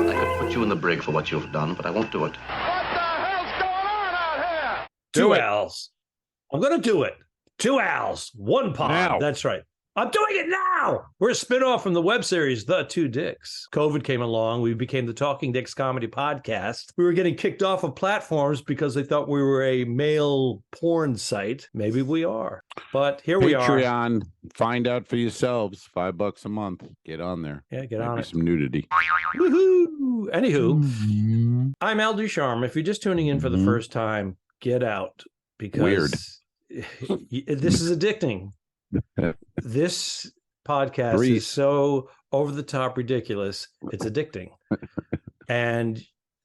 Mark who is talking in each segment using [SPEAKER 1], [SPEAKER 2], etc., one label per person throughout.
[SPEAKER 1] I could put you in the brig for what you've done, but I won't do it.
[SPEAKER 2] What the hell's going on out here?
[SPEAKER 3] Two Al's. I'm going to do it. Two Al's, one pod.
[SPEAKER 4] Now.
[SPEAKER 3] That's right. I'm doing it now. We're a spinoff from the web series, The Two Dicks. COVID came along. We became the Talking Dicks Comedy Podcast. We were getting kicked off of platforms because they thought we were a male porn site. Maybe we are. But here we are.
[SPEAKER 4] Patreon. Find out for yourselves. $5 a month. Get on there.
[SPEAKER 3] Yeah, get
[SPEAKER 4] Maybe
[SPEAKER 3] on it.
[SPEAKER 4] some nudity.
[SPEAKER 3] Woohoo! Anywho, I'm Al Ducharme. If you're just tuning in for the first time, get out because
[SPEAKER 4] Weird.
[SPEAKER 3] This is addicting. This podcast is so over the top ridiculous. It's addicting. And,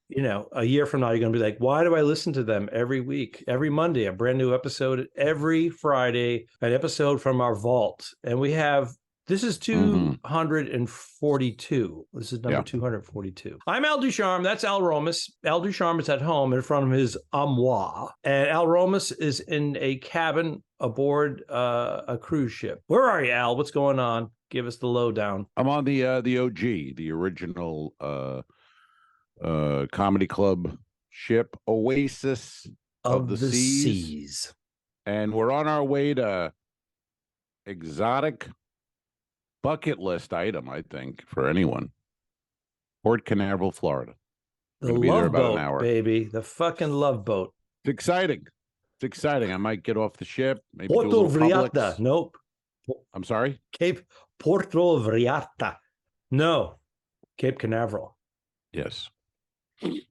[SPEAKER 3] you know, a year from now, you're going to be like, why do I listen to them every week, every Monday, a brand new episode, every Friday, an episode from our vault. And we have, this is 242. This is number 242. I'm Al Ducharme. That's Al Romas. Al Ducharme is at home in front of his armoire. And Al Romas is in a cabin aboard a cruise ship. Where are you, Al? What's going on? Give us the lowdown.
[SPEAKER 4] I'm on the OG, the original comedy club ship, Oasis of the Seas. And we're on our way to exotic bucket list item, I think, for anyone. Port Canaveral, Florida.
[SPEAKER 3] The Love Boat, baby. The fucking Love Boat.
[SPEAKER 4] It's exciting. It's exciting. I might get off the ship. Maybe do a
[SPEAKER 3] Porto
[SPEAKER 4] little
[SPEAKER 3] Vriata.
[SPEAKER 4] Publix.
[SPEAKER 3] Nope.
[SPEAKER 4] I'm sorry?
[SPEAKER 3] Cape Porto Vriata. No. Cape Canaveral.
[SPEAKER 4] Yes.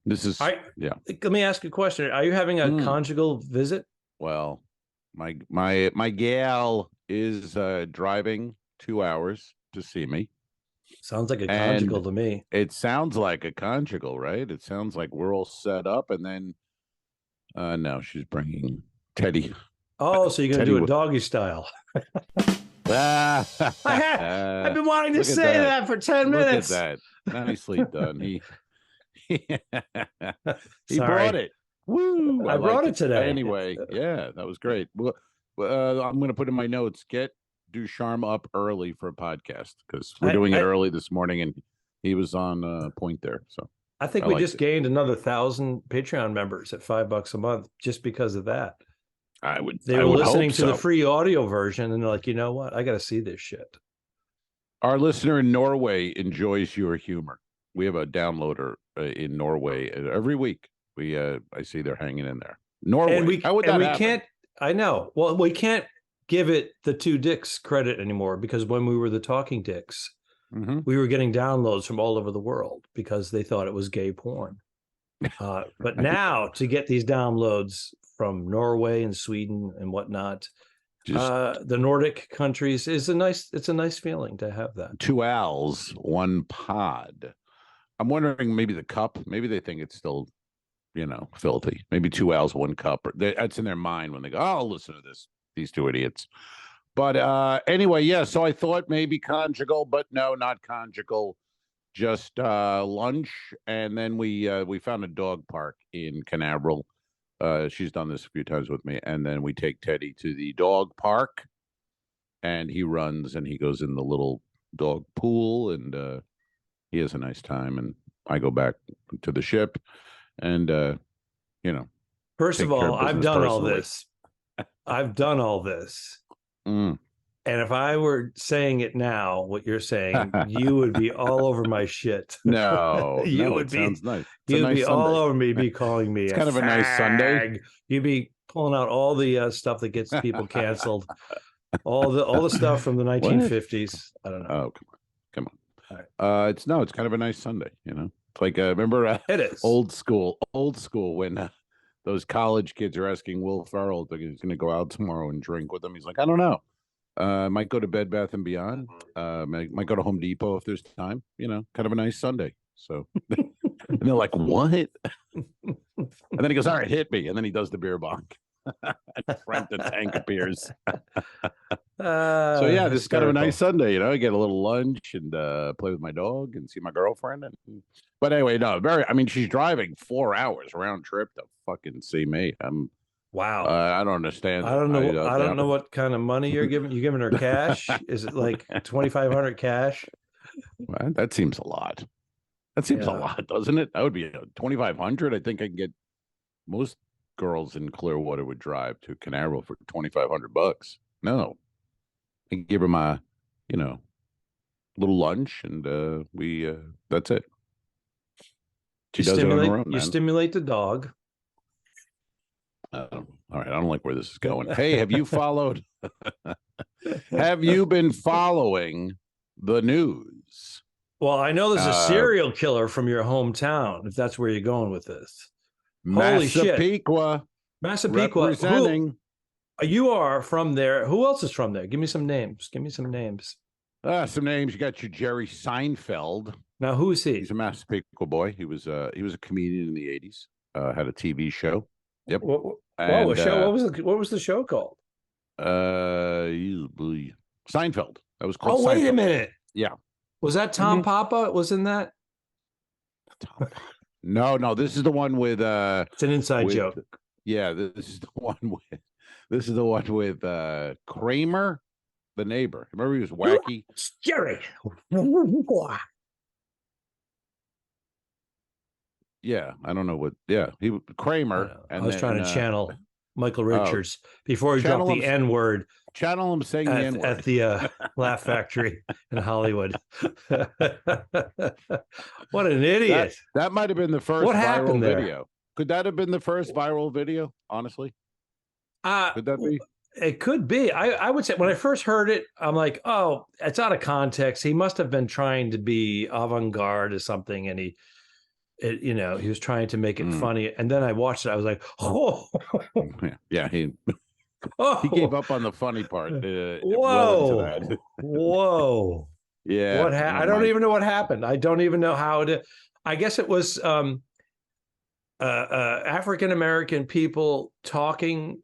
[SPEAKER 4] This is, yeah.
[SPEAKER 3] Let me ask you a question. Are you having a conjugal visit?
[SPEAKER 4] Well, my gal is driving 2 hours to see me.
[SPEAKER 3] Sounds like a conjugal to me.
[SPEAKER 4] It sounds like a conjugal, right? It sounds like we're all set up, and then no, she's bringing Teddy.
[SPEAKER 3] Oh, so you're going to do a doggy style. I've been wanting to say that for 10 minutes.
[SPEAKER 4] Look at that. Nicely done. He brought it. Woo!
[SPEAKER 3] I brought it today.
[SPEAKER 4] Anyway, yeah, that was great. Well, I'm going to put in my notes, get Ducharme up early for a podcast because we're doing it early this morning, and he was on point there. So
[SPEAKER 3] I think we just gained another 1,000 Patreon members at $5 a month just because of that. They were listening to the free audio version, and they're like, you know what? I got to see this shit.
[SPEAKER 4] Our listener in Norway enjoys your humor. We have a downloader in Norway every week. I see they're hanging in there. Norway. How would that happen?
[SPEAKER 3] Can't. I know. Well, we can't give it the Two Dicks credit anymore because when we were the Talking Dicks, we were getting downloads from all over the world because they thought it was gay porn. But now to get these downloads from Norway and Sweden and whatnot, the Nordic countries it's a nice feeling to have that. 2
[SPEAKER 4] Al's, 1 pod. I'm wondering maybe the cup, maybe they think it's still, filthy. Maybe 2 Al's, 1 cup. That's in their mind when they go, oh, I'll listen to this. These 2 idiots. But anyway, yeah, so I thought maybe conjugal, but no, not conjugal. Just lunch. And then we found a dog park in Canaveral. She's done this a few times with me. And then we take Teddy to the dog park. And he runs and he goes in the little dog pool. And he has a nice time. And I go back to the ship. And,
[SPEAKER 3] First of all, I've done all this. I've done all this. And if I were saying it now, what you're saying, you would be all over my shit.
[SPEAKER 4] No, sounds nice.
[SPEAKER 3] You'd be all over me, be calling me.
[SPEAKER 4] It's kind of a nice Sunday.
[SPEAKER 3] You'd be pulling out all the stuff that gets people canceled, all the stuff from the 1950s. I don't know.
[SPEAKER 4] Oh, come on. Right. It's kind of a nice Sunday. It's like remember
[SPEAKER 3] it is
[SPEAKER 4] old school when. Those college kids are asking Will Ferrell if he's going to go out tomorrow and drink with them. He's like, I don't know. Might go to Bed Bath & Beyond. Might go to Home Depot if there's time. Kind of a nice Sunday. So, and they're like, what? And then he goes, all right, hit me. And then he does the beer bong. And Frank the Tank appears. So yeah, this is kind of a nice Sunday. I get a little lunch and play with my dog and see my girlfriend. But anyway, no, she's driving 4 hours round trip to fucking see me.
[SPEAKER 3] Wow.
[SPEAKER 4] I don't understand.
[SPEAKER 3] I don't know. I don't
[SPEAKER 4] yeah.
[SPEAKER 3] know what kind of money you're giving. You giving her cash? Is it like 2,500 cash?
[SPEAKER 4] Well, that seems a lot. That seems a lot, doesn't it? That would be 2,500. I think I can get most girls in Clearwater would drive to Canaveral for $2,500. No, I can give her my, little lunch, and we that's it. She does it on her own.
[SPEAKER 3] You stimulate the dog.
[SPEAKER 4] All right, I don't like where this is going. Hey, have you followed? Have you been following the news?
[SPEAKER 3] Well, I know there's a serial killer from your hometown, if that's where you're going with this. Holy shit. Massapequa.
[SPEAKER 4] Representing.
[SPEAKER 3] You are from there. Who else is from there? Give me some names. Some names.
[SPEAKER 4] Some names. You got your Jerry Seinfeld.
[SPEAKER 3] Now, who is he?
[SPEAKER 4] He's a Massapequa boy. He was a comedian in the 80s. Had a TV show. Yep.
[SPEAKER 3] What was the show called?
[SPEAKER 4] Seinfeld. That was called.
[SPEAKER 3] Oh, wait a minute.
[SPEAKER 4] Yeah.
[SPEAKER 3] Was that Tom Papa? Was in that?
[SPEAKER 4] No. This is the one with.
[SPEAKER 3] It's an inside joke.
[SPEAKER 4] Yeah, this is the one with. Kramer, the neighbor. Remember he was wacky.
[SPEAKER 3] Jerry.
[SPEAKER 4] Yeah, I don't know what. Yeah, Kramer.
[SPEAKER 3] I was trying to channel Michael Richards before he dropped the N word.
[SPEAKER 4] Channel him saying the N word
[SPEAKER 3] at the Laugh Factory in Hollywood. What an idiot!
[SPEAKER 4] That might have been the first viral video. Could that have been the first viral video? Honestly, could that be?
[SPEAKER 3] It could be. I would say when I first heard it, I'm like, oh, it's out of context. He must have been trying to be avant-garde or something, and he was trying to make it funny. And then I watched it. I was like, oh,
[SPEAKER 4] yeah. He gave up on the funny part.
[SPEAKER 3] Whoa.
[SPEAKER 4] Yeah.
[SPEAKER 3] I don't even know what happened. I don't even know how it. I guess it was African-American people talking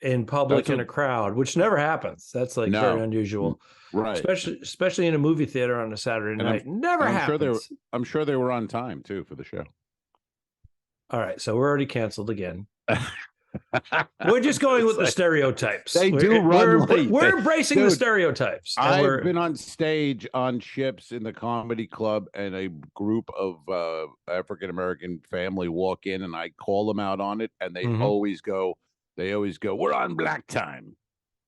[SPEAKER 3] in public in a crowd, which never happens. That's very unusual.
[SPEAKER 4] Right.
[SPEAKER 3] Especially in a movie theater on a Saturday night. Never happens.
[SPEAKER 4] I'm sure they were on time too for the show.
[SPEAKER 3] All right. So we're already canceled again. We're just going with the stereotypes. We're embracing the stereotypes.
[SPEAKER 4] I've been on stage on Chips in the comedy club, and a group of African-American family walk in, and I call them out on it, and they always go, we're on black time.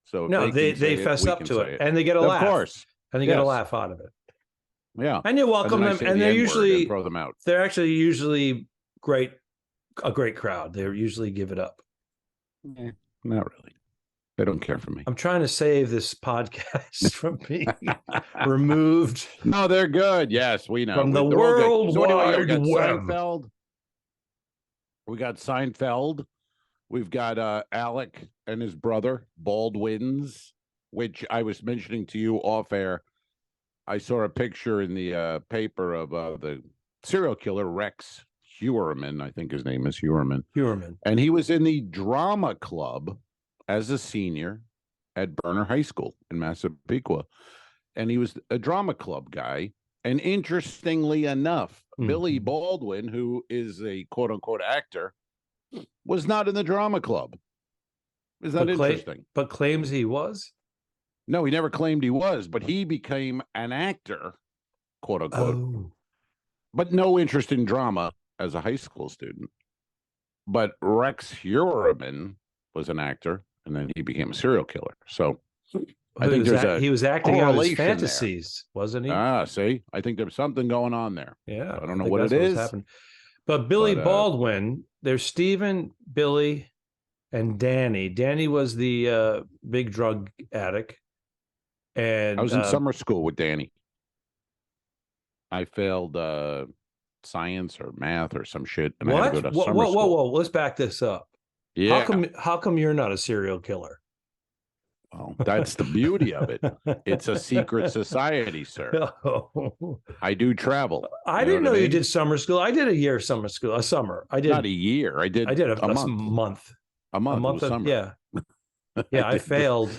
[SPEAKER 4] So
[SPEAKER 3] no, they fess up to it, and they get a laugh. Of course. And they get a laugh out of it.
[SPEAKER 4] Yeah.
[SPEAKER 3] And you welcome them, and they're usually
[SPEAKER 4] throw them out.
[SPEAKER 3] They're actually usually a great crowd. They usually give it up.
[SPEAKER 4] Not really. They don't care for me.
[SPEAKER 3] I'm trying to save this podcast from being removed.
[SPEAKER 4] No, they're good. Yes, we know.
[SPEAKER 3] From the world wide web.
[SPEAKER 4] Seinfeld. We got Seinfeld. We've got Alec and his brother, Baldwin's, which I was mentioning to you off air. I saw a picture in the paper of the serial killer, Rex Heuermann, I think his name is Heuermann. And he was in the drama club as a senior at Berner High School in Massapequa. And he was a drama club guy. And interestingly enough, Billy Baldwin, who is a quote-unquote actor, was not in the drama club. Is that interesting?
[SPEAKER 3] But claims he was?
[SPEAKER 4] No, he never claimed he was, but he became an actor, quote-unquote.
[SPEAKER 3] Oh.
[SPEAKER 4] But no interest in drama as a high school student. But Rex Heuermann was an actor, and then he became a serial killer. So I think
[SPEAKER 3] he was acting out his fantasies, wasn't he?
[SPEAKER 4] See? I think there's something going on there.
[SPEAKER 3] Yeah.
[SPEAKER 4] I don't know what it is.
[SPEAKER 3] But Billy Baldwin, there's Stephen, Billy, and Danny. Danny was the big drug addict. And
[SPEAKER 4] I was in summer school with Danny. I failed science or math or some shit. And I had to go to summer school.
[SPEAKER 3] Whoa. Let's back this up.
[SPEAKER 4] Yeah.
[SPEAKER 3] How come you're not a serial killer?
[SPEAKER 4] Well, that's the beauty of it. It's a secret society, sir. I do travel.
[SPEAKER 3] I didn't know you did summer school. I did a year of summer school, a summer. I did
[SPEAKER 4] not a year. I did
[SPEAKER 3] a
[SPEAKER 4] month. A month of summer.
[SPEAKER 3] Yeah. Yeah, I failed.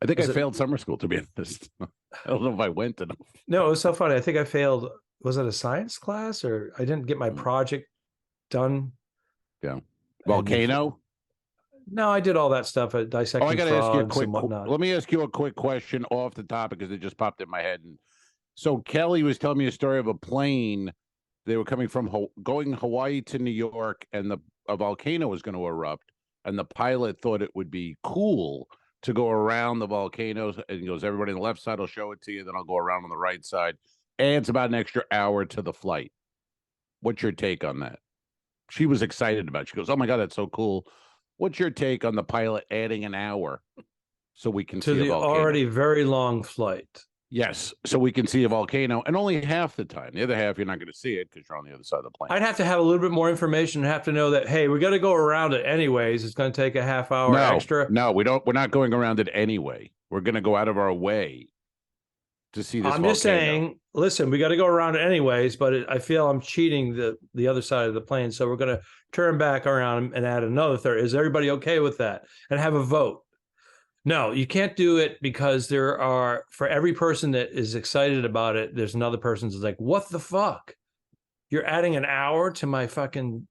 [SPEAKER 4] I think I failed summer school, to be honest. I don't know if I went enough.
[SPEAKER 3] No, it was so funny. I think I failed. Was it a science class, or I didn't get my project done?
[SPEAKER 4] Yeah. Volcano?
[SPEAKER 3] No, I did all that stuff at dissecting
[SPEAKER 4] I got to ask you a
[SPEAKER 3] frogs
[SPEAKER 4] quick.
[SPEAKER 3] and whatnot.
[SPEAKER 4] Let me ask you a quick question off the topic because it just popped in my head. And so Kelly was telling me a story of a plane. They were coming from going Hawaii to New York, and a volcano was going to erupt, and the pilot thought it would be cool to go around the volcanoes. And he goes, "Everybody on the left side will show it to you, then I'll go around on the right side." Adds about an extra hour to the flight. What's your take on that? She was excited about it. She goes, "Oh my God, that's so cool." What's your take on the pilot adding an hour so we can see a volcano?
[SPEAKER 3] Already very long flight?
[SPEAKER 4] Yes, so we can see a volcano, and only half the time. The other half, you're not going to see it because you're on the other side of the plane.
[SPEAKER 3] I'd have to have a little bit more information and have to know that, hey, we got to go around it anyways. It's going to take a half hour extra.
[SPEAKER 4] No, we don't. We're not going around it anyway. We're going to go out of our way to see this volcano.
[SPEAKER 3] Just saying, listen, we got to go around it anyways, but I feel I'm cheating the other side of the plane. So we're going to turn back around and add another third. Is everybody okay with that? And have a vote. No, you can't do it because there are, for every person that is excited about it, there's another person who's like, what the fuck? You're adding an hour to my fucking,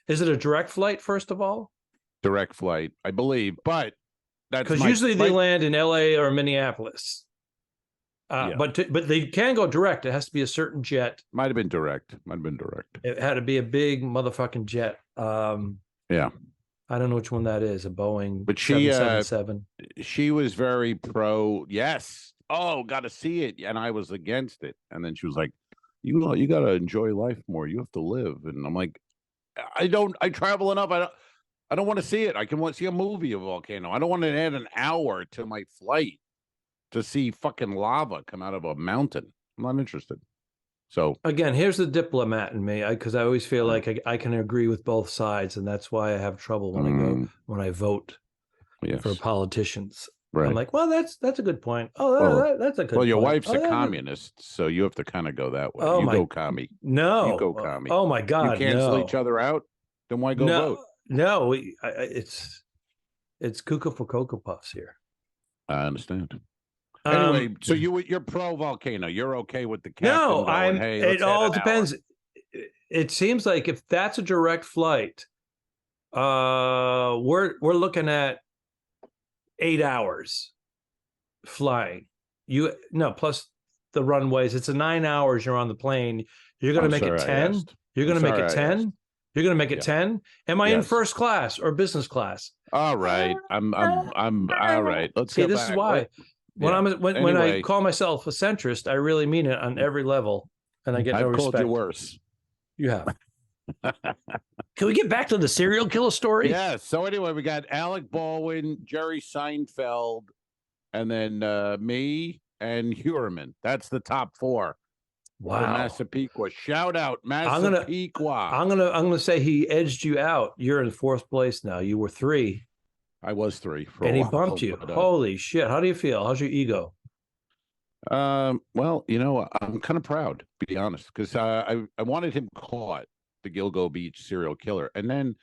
[SPEAKER 3] is it a direct flight, first of all?
[SPEAKER 4] Direct flight, I believe, but that's
[SPEAKER 3] because usually they land in LA or Minneapolis. But they can go direct. It has to be a certain jet.
[SPEAKER 4] Might have been direct.
[SPEAKER 3] It had to be a big motherfucking jet.
[SPEAKER 4] Yeah.
[SPEAKER 3] I don't know which one that is, a Boeing
[SPEAKER 4] but she
[SPEAKER 3] 777.
[SPEAKER 4] She was very pro. Yes. Oh, got to see it. And I was against it. And then she was like, you got to enjoy life more. You have to live. And I'm like, I travel enough. I don't want to see it. I can want to see a movie of a volcano. I don't want to add an hour to my flight to see fucking lava come out of a mountain. I'm not interested. So
[SPEAKER 3] again, here's the diplomat in me, because I always feel like I can agree with both sides, and that's why I have trouble when I vote for politicians. Right. I'm like, well, that's a good point. Oh, that's a good point.
[SPEAKER 4] Well, your wife's a communist, so you have to kind of go that way. You go commie.
[SPEAKER 3] No.
[SPEAKER 4] You go commie.
[SPEAKER 3] Oh, my God,
[SPEAKER 4] you cancel each other out? Then why go vote?
[SPEAKER 3] No, it's cuckoo for Cocoa Puffs here.
[SPEAKER 4] I understand. Anyway, so you're pro volcano. You're okay with the captain?
[SPEAKER 3] No,
[SPEAKER 4] going, hey,
[SPEAKER 3] it all depends. It seems like if that's a direct flight, we're looking at 8 hours flying. Plus the runways. It's a 9 hours. You're on the plane. You're going to make it 10. You're going to make it 10. You're going to make it 10. Am I in first class or business class?
[SPEAKER 4] All right. I'm all right. Let's
[SPEAKER 3] see. This is why. When I call myself a centrist, I really mean it on every level, and I get no respect.
[SPEAKER 4] I've called you worse.
[SPEAKER 3] You have. Can we get back to the serial killer story?
[SPEAKER 4] Yeah. So anyway, we got Alec Baldwin, Jerry Seinfeld, and then me and Huerman. That's the top 4.
[SPEAKER 3] Wow.
[SPEAKER 4] Massapequa. Shout out Massapequa.
[SPEAKER 3] I'm gonna say he edged you out. You're in 4th place now. You were 3.
[SPEAKER 4] I was 3 for
[SPEAKER 3] and
[SPEAKER 4] a
[SPEAKER 3] he
[SPEAKER 4] while,
[SPEAKER 3] bumped you. Holy shit. How do you feel? How's your ego?
[SPEAKER 4] Well, I'm kind of proud, to be honest, because I wanted him caught, the Gilgo Beach serial killer. And then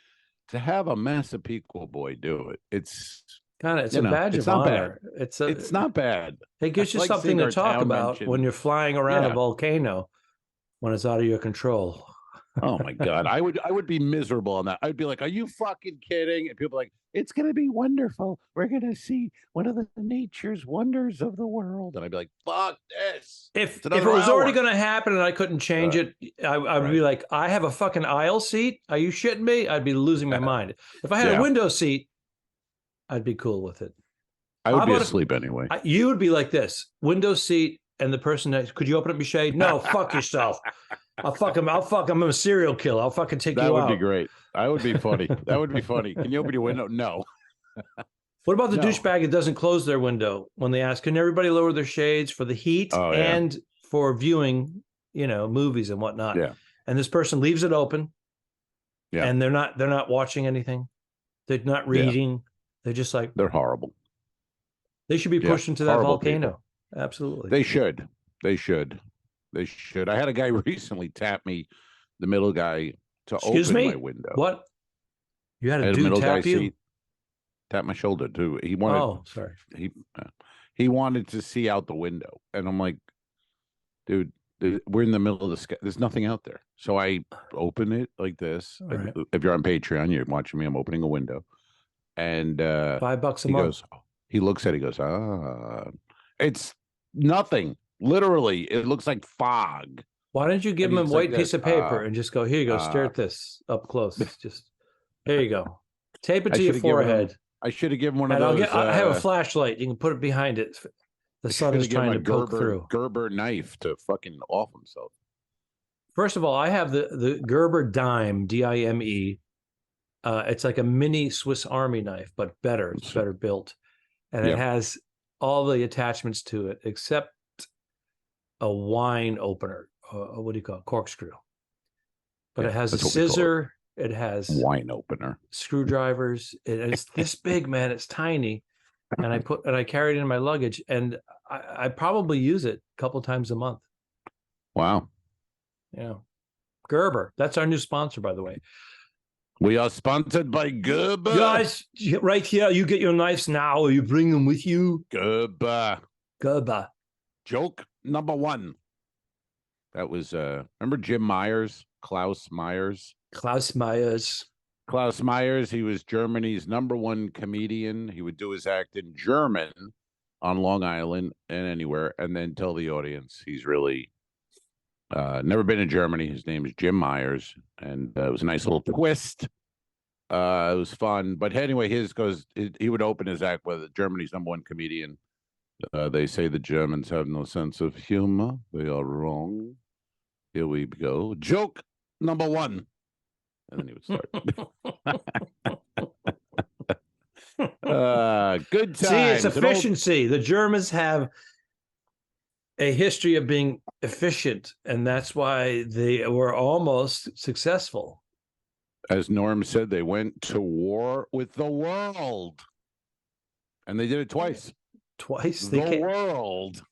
[SPEAKER 4] to have a Massapequa boy do it, it's
[SPEAKER 3] a badge of honor.
[SPEAKER 4] It's not bad.
[SPEAKER 3] It gives you something to talk about when you're flying around a volcano when it's out of your control.
[SPEAKER 4] Oh my God. I would be miserable on that. I'd be like, are you fucking kidding? And people are like, it's going to be wonderful. We're going to see one of the nature's wonders of the world. And I'd be like, fuck this.
[SPEAKER 3] If it was already going to happen and I couldn't change it, I'd be like, I have a fucking aisle seat. Are you shitting me? I'd be losing my mind. If I had a window seat, I'd be cool with it.
[SPEAKER 4] I would be asleep anyway.
[SPEAKER 3] You would be like this, window seat, and the person next, could you open up your shade? No, fuck yourself. I'll fuck him. I'm a serial killer. I'll fucking take you out.
[SPEAKER 4] That would be great. That would be funny. That would be funny. Can you open your window? No.
[SPEAKER 3] What about the douchebag that doesn't close their window when they ask, can everybody lower their shades for the heat and for viewing, movies and whatnot?
[SPEAKER 4] Yeah.
[SPEAKER 3] And this person leaves it open. Yeah. And they're not watching anything. They're not reading. Yeah. They're just like,
[SPEAKER 4] they're horrible.
[SPEAKER 3] They should be pushed into that volcano. People. Absolutely.
[SPEAKER 4] They should. I had a guy recently tap me, the middle guy, to open my window.
[SPEAKER 3] What? You had a dude tap you?
[SPEAKER 4] Tap my shoulder too. He wanted.
[SPEAKER 3] Oh, sorry.
[SPEAKER 4] He wanted to see out the window, and I'm like, dude, we're in the middle of the sky. There's nothing out there. So I open it like this.
[SPEAKER 3] Right.
[SPEAKER 4] If you're on Patreon, you're watching me. I'm opening a window, And
[SPEAKER 3] $5 a
[SPEAKER 4] he
[SPEAKER 3] month.
[SPEAKER 4] he looks at it, he goes, it's nothing. Literally, it looks like fog.
[SPEAKER 3] Why don't you give him a white piece of paper and just go, here you go, stare at this up close. Just, here you go. Tape it to your forehead.
[SPEAKER 4] I should have given one of those.
[SPEAKER 3] I have a flashlight. You can put it behind it. The sun is trying to poke through.
[SPEAKER 4] Gerber knife to fucking off himself.
[SPEAKER 3] First of all, I have the Gerber Dime, D-I-M-E. It's like a mini Swiss Army knife, but better. It's better built. And it has all the attachments to it except a wine opener. What do you call it? Corkscrew. But it has a scissor. It has
[SPEAKER 4] wine opener,
[SPEAKER 3] screwdrivers. It's this big, man. It's tiny. And I carry it in my luggage, and I probably use it a couple times a month.
[SPEAKER 4] Wow.
[SPEAKER 3] Yeah. Gerber. That's our new sponsor, by the way.
[SPEAKER 4] We are sponsored by Gerber.
[SPEAKER 3] Guys, right here, you get your knives now, or you bring them with you.
[SPEAKER 4] Gerber.
[SPEAKER 3] Gerber.
[SPEAKER 4] Joke number 1. That was, remember Jim Myers? Klaus Myers. Klaus Myers, he was Germany's #1 comedian. He would do his act in German on Long Island and anywhere, and then tell the audience he's really never been in Germany. His name is Jim Myers, and it was a nice little twist. It was fun. But anyway, he would open his act with Germany's #1 comedian. They say the Germans have no sense of humor. They are wrong. Here we go. Joke number 1. And then he would start. Good times.
[SPEAKER 3] See, it's efficiency. The Germans have a history of being efficient, and that's why they were almost successful.
[SPEAKER 4] As Norm said, they went to war with the world. And they did it twice. The world.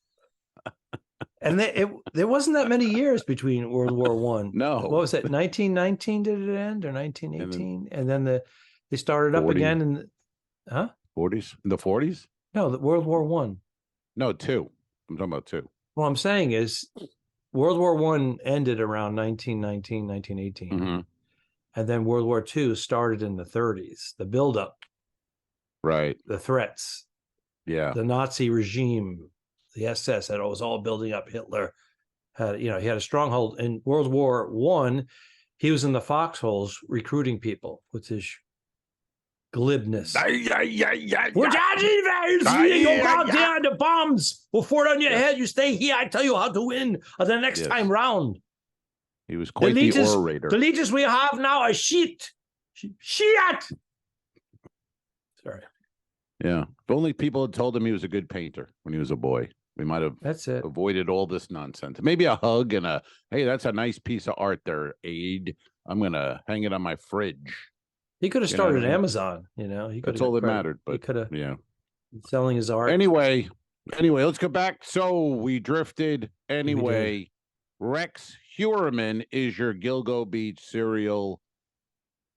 [SPEAKER 3] And there wasn't that many years between World War One.
[SPEAKER 4] No.
[SPEAKER 3] What was it? 1919 did it end, or 1918? And then they started 40. Up again in the
[SPEAKER 4] 40s? In the 40s?
[SPEAKER 3] No, the World War One.
[SPEAKER 4] No, 2. I'm talking about 2.
[SPEAKER 3] What I'm saying is World War One ended around 1919, 1918.
[SPEAKER 4] Mm-hmm.
[SPEAKER 3] And then World War II started in the 30s. The buildup.
[SPEAKER 4] Right.
[SPEAKER 3] The threats.
[SPEAKER 4] Yeah.
[SPEAKER 3] The Nazi regime. The SS, that was all building up. Hitler had, he had a stronghold. In World War I, he was in the foxholes recruiting people with his glibness. Which you go out there, the bombs will fall on your head. You stay here. I tell you how to win the next time round.
[SPEAKER 4] He was quite the orator.
[SPEAKER 3] The leaders we have now are shit. Shit. Sorry.
[SPEAKER 4] Yeah. If only people had told him he was a good painter when he was a boy. We might have avoided all this nonsense. Maybe a hug and hey, that's a nice piece of art there, Aid. I'm going to hang it on my fridge.
[SPEAKER 3] He could have started Amazon,
[SPEAKER 4] That's all that mattered. But
[SPEAKER 3] he could have selling his art.
[SPEAKER 4] Anyway, let's go back. So we drifted. Anyway, Rex Heuermann is your Gilgo Beach serial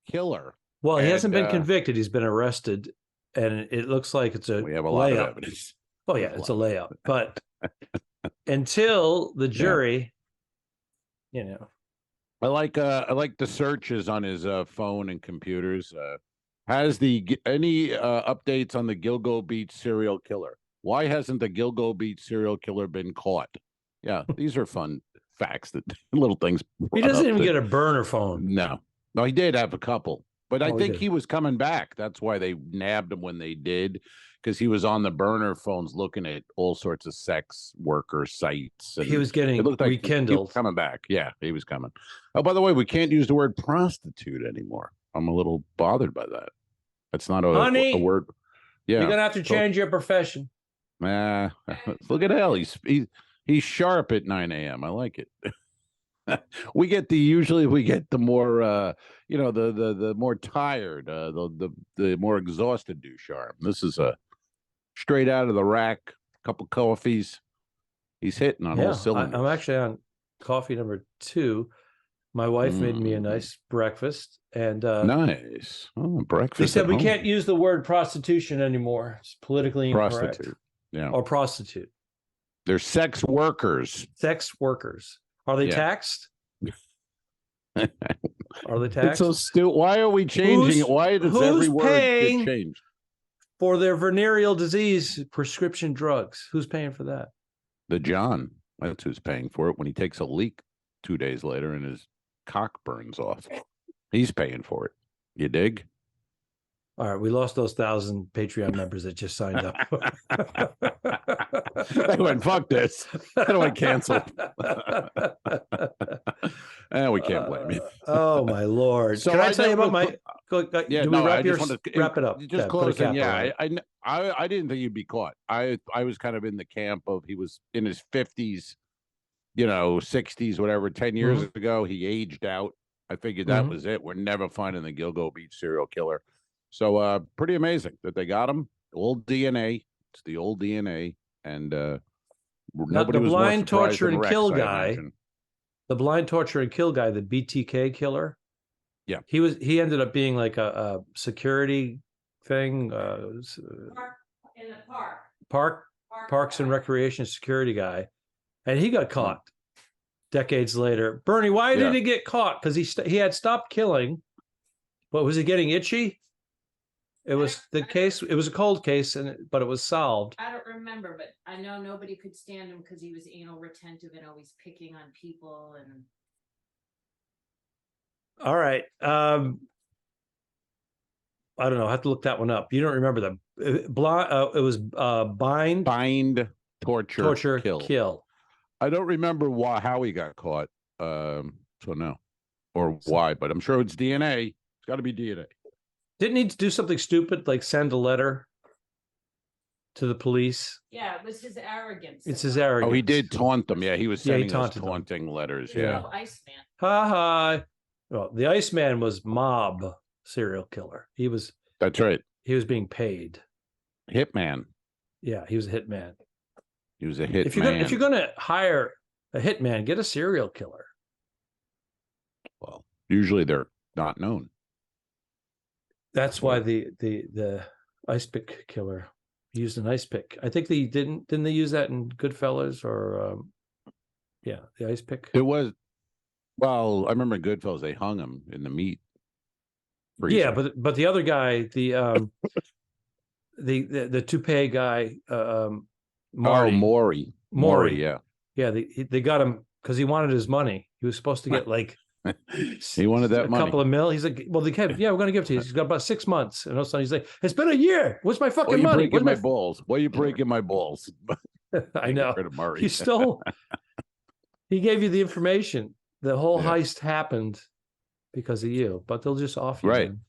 [SPEAKER 4] killer.
[SPEAKER 3] Well, he hasn't been convicted. He's been arrested. And it looks like it's
[SPEAKER 4] we have a lot of evidence.
[SPEAKER 3] Oh, yeah, it's a layup. But until the jury,
[SPEAKER 4] I like the searches on his phone and computers. Has any updates on the Gilgo Beach serial killer? Why hasn't the Gilgo Beach serial killer been caught? Yeah, these are fun facts, that little things.
[SPEAKER 3] He doesn't even get a burner phone.
[SPEAKER 4] No, he did have a couple. But I think he was coming back. That's why they nabbed him when they did, because he was on the burner phones looking at all sorts of sex worker sites. And
[SPEAKER 3] he was getting rekindled.
[SPEAKER 4] He was coming back. Yeah, he was coming. Oh, by the way, we can't use the word prostitute anymore. I'm a little bothered by that. That's not a word. Yeah,
[SPEAKER 3] you're gonna have to change your profession.
[SPEAKER 4] Look at Al. He's sharp at 9 a.m. I like it. We get the more the more tired, the more exhausted Ducharme. This is a straight out of the rack, couple coffees. He's hitting on all cylinders.
[SPEAKER 3] I'm actually on coffee number 2. My wife made me a nice breakfast, and
[SPEAKER 4] nice breakfast.
[SPEAKER 3] They said we can't use the word prostitution anymore. It's politically incorrect.
[SPEAKER 4] Prostitute,
[SPEAKER 3] or prostitute.
[SPEAKER 4] They're sex workers.
[SPEAKER 3] Sex workers. Are they taxed? Are they taxed?
[SPEAKER 4] It's so stupid. Why are we changing it? Why does every word get changed?
[SPEAKER 3] for their venereal disease prescription drugs. Who's paying for that?
[SPEAKER 4] The John. That's who's paying for it when he takes a leak 2 days later and his cock burns off. He's paying for it. You dig?
[SPEAKER 3] All right, we lost those 1,000 Patreon members that just signed up.
[SPEAKER 4] They went, fuck this. How do I cancel? We can't blame you.
[SPEAKER 3] Oh my Lord! So can I tell you about my?
[SPEAKER 4] Yeah,
[SPEAKER 3] do we wrap it up?
[SPEAKER 4] Just closing. Yeah, I didn't think he'd be caught. I was kind of in the camp of he was in his 50s, 60s, whatever. 10 years ago, he aged out. I figured that was it. We're never finding the Gilgo Beach serial killer. So pretty amazing that they got him. Old DNA. It's the old DNA. And nobody was more surprised
[SPEAKER 3] torture
[SPEAKER 4] than
[SPEAKER 3] and
[SPEAKER 4] Rex,
[SPEAKER 3] kill
[SPEAKER 4] I
[SPEAKER 3] guy.
[SPEAKER 4] imagine.
[SPEAKER 3] The blind torture and kill guy, the BTK killer.
[SPEAKER 4] Yeah.
[SPEAKER 3] He ended up being like a security thing.
[SPEAKER 5] In the
[SPEAKER 3] Parks and Recreation security guy. And he got caught decades later. Bernie, why did he get caught? Because he had stopped killing. But was he getting itchy? It was the case. It was a cold case, but it was solved.
[SPEAKER 5] I don't remember, but I know nobody could stand him because he was anal retentive and always picking on people. And
[SPEAKER 3] all right, I don't know. I have to look that one up. You don't remember them? It was bind,
[SPEAKER 4] torture,
[SPEAKER 3] kill.
[SPEAKER 4] I don't remember how he got caught. So no, or why? But I'm sure it's DNA. It's got to be DNA.
[SPEAKER 3] Didn't he do something stupid like send a letter to the police?
[SPEAKER 5] Yeah, it was his arrogance.
[SPEAKER 3] It's his arrogance.
[SPEAKER 4] Oh, he did taunt them. Yeah, he was sending
[SPEAKER 3] he
[SPEAKER 4] those taunting letters. Yeah.
[SPEAKER 5] Iceman.
[SPEAKER 3] Ha ha. Well, the Iceman was mob serial killer.
[SPEAKER 4] That's right.
[SPEAKER 3] He was being paid.
[SPEAKER 4] Hitman.
[SPEAKER 3] Yeah, he was a hitman.
[SPEAKER 4] He was a hitman.
[SPEAKER 3] If you're gonna hire a hitman, get a serial killer.
[SPEAKER 4] Well, usually they're not known.
[SPEAKER 3] That's why the ice pick killer used an ice pick. I think they didn't they use that in Goodfellas or the ice pick.
[SPEAKER 4] It was I remember in Goodfellas they hung him in the meat freezer.
[SPEAKER 3] Yeah, but the other guy, the toupee guy,
[SPEAKER 4] Maury, yeah.
[SPEAKER 3] Yeah, they got him because he wanted his money. He was supposed to get like
[SPEAKER 4] he wanted that money.
[SPEAKER 3] A couple of mil. He's like, well, we're going to give it to you. He's got about 6 months. And all of a sudden he's like, it's been a year. What's my fucking money?
[SPEAKER 4] What's my balls? Why are you breaking my balls?
[SPEAKER 3] I know. He gave you the information. The whole heist happened because of you, but they'll just off you.
[SPEAKER 4] Right.
[SPEAKER 3] Man.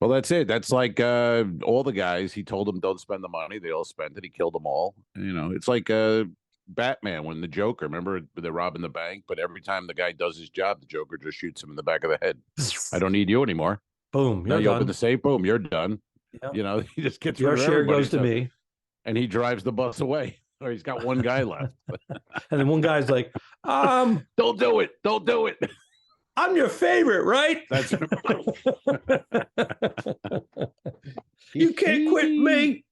[SPEAKER 4] Well, that's it. That's like all the guys. He told them don't spend the money. They all spent it. He killed them all. It's like Batman when the Joker. Remember they're robbing the bank, but every time the guy does his job, the Joker just shoots him in the back of the head. I don't need you anymore.
[SPEAKER 3] Boom.
[SPEAKER 4] Now you open the safe. Boom. You're done. Yep. He just gets
[SPEAKER 3] your share goes to me,
[SPEAKER 4] and he drives the bus away. Or he's got one guy left.
[SPEAKER 3] And then one guy's like,
[SPEAKER 4] don't do it. Don't do it.
[SPEAKER 3] I'm your favorite, right?
[SPEAKER 4] That's
[SPEAKER 3] you can't quit me.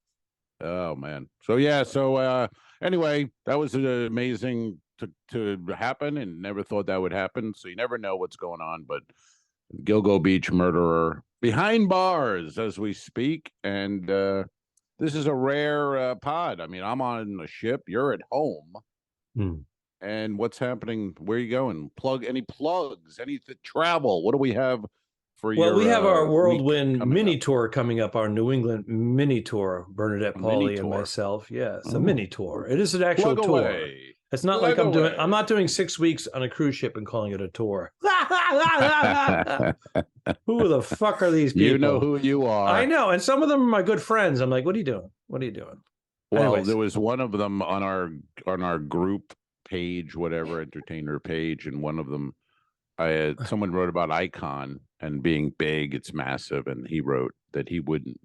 [SPEAKER 4] Oh man. So anyway, that was amazing to happen and never thought that would happen. So you never know what's going on, but Gilgo Beach murderer behind bars as we speak. And this is a rare pod. I mean, I'm on a ship. You're at home. And what's happening? Where are you going? Any plugs? Any travel? What do we have for you?
[SPEAKER 3] Well, we have our Whirlwind mini tour coming up, our New England mini tour, Bernadette Pauly and myself. Yes, a mini tour. It is an actual tour.
[SPEAKER 4] Away.
[SPEAKER 3] It's not like I'm not doing 6 weeks on a cruise ship and calling it a tour. Who the fuck are these people?
[SPEAKER 4] You know who you are.
[SPEAKER 3] I know. And some of them are my good friends. I'm like, what are you doing? What are you doing?
[SPEAKER 4] Well,
[SPEAKER 3] Anyways.
[SPEAKER 4] There was one of them on our group page, whatever, entertainer page, and one of them someone wrote about Icon and being big, it's massive, and he wrote that he wouldn't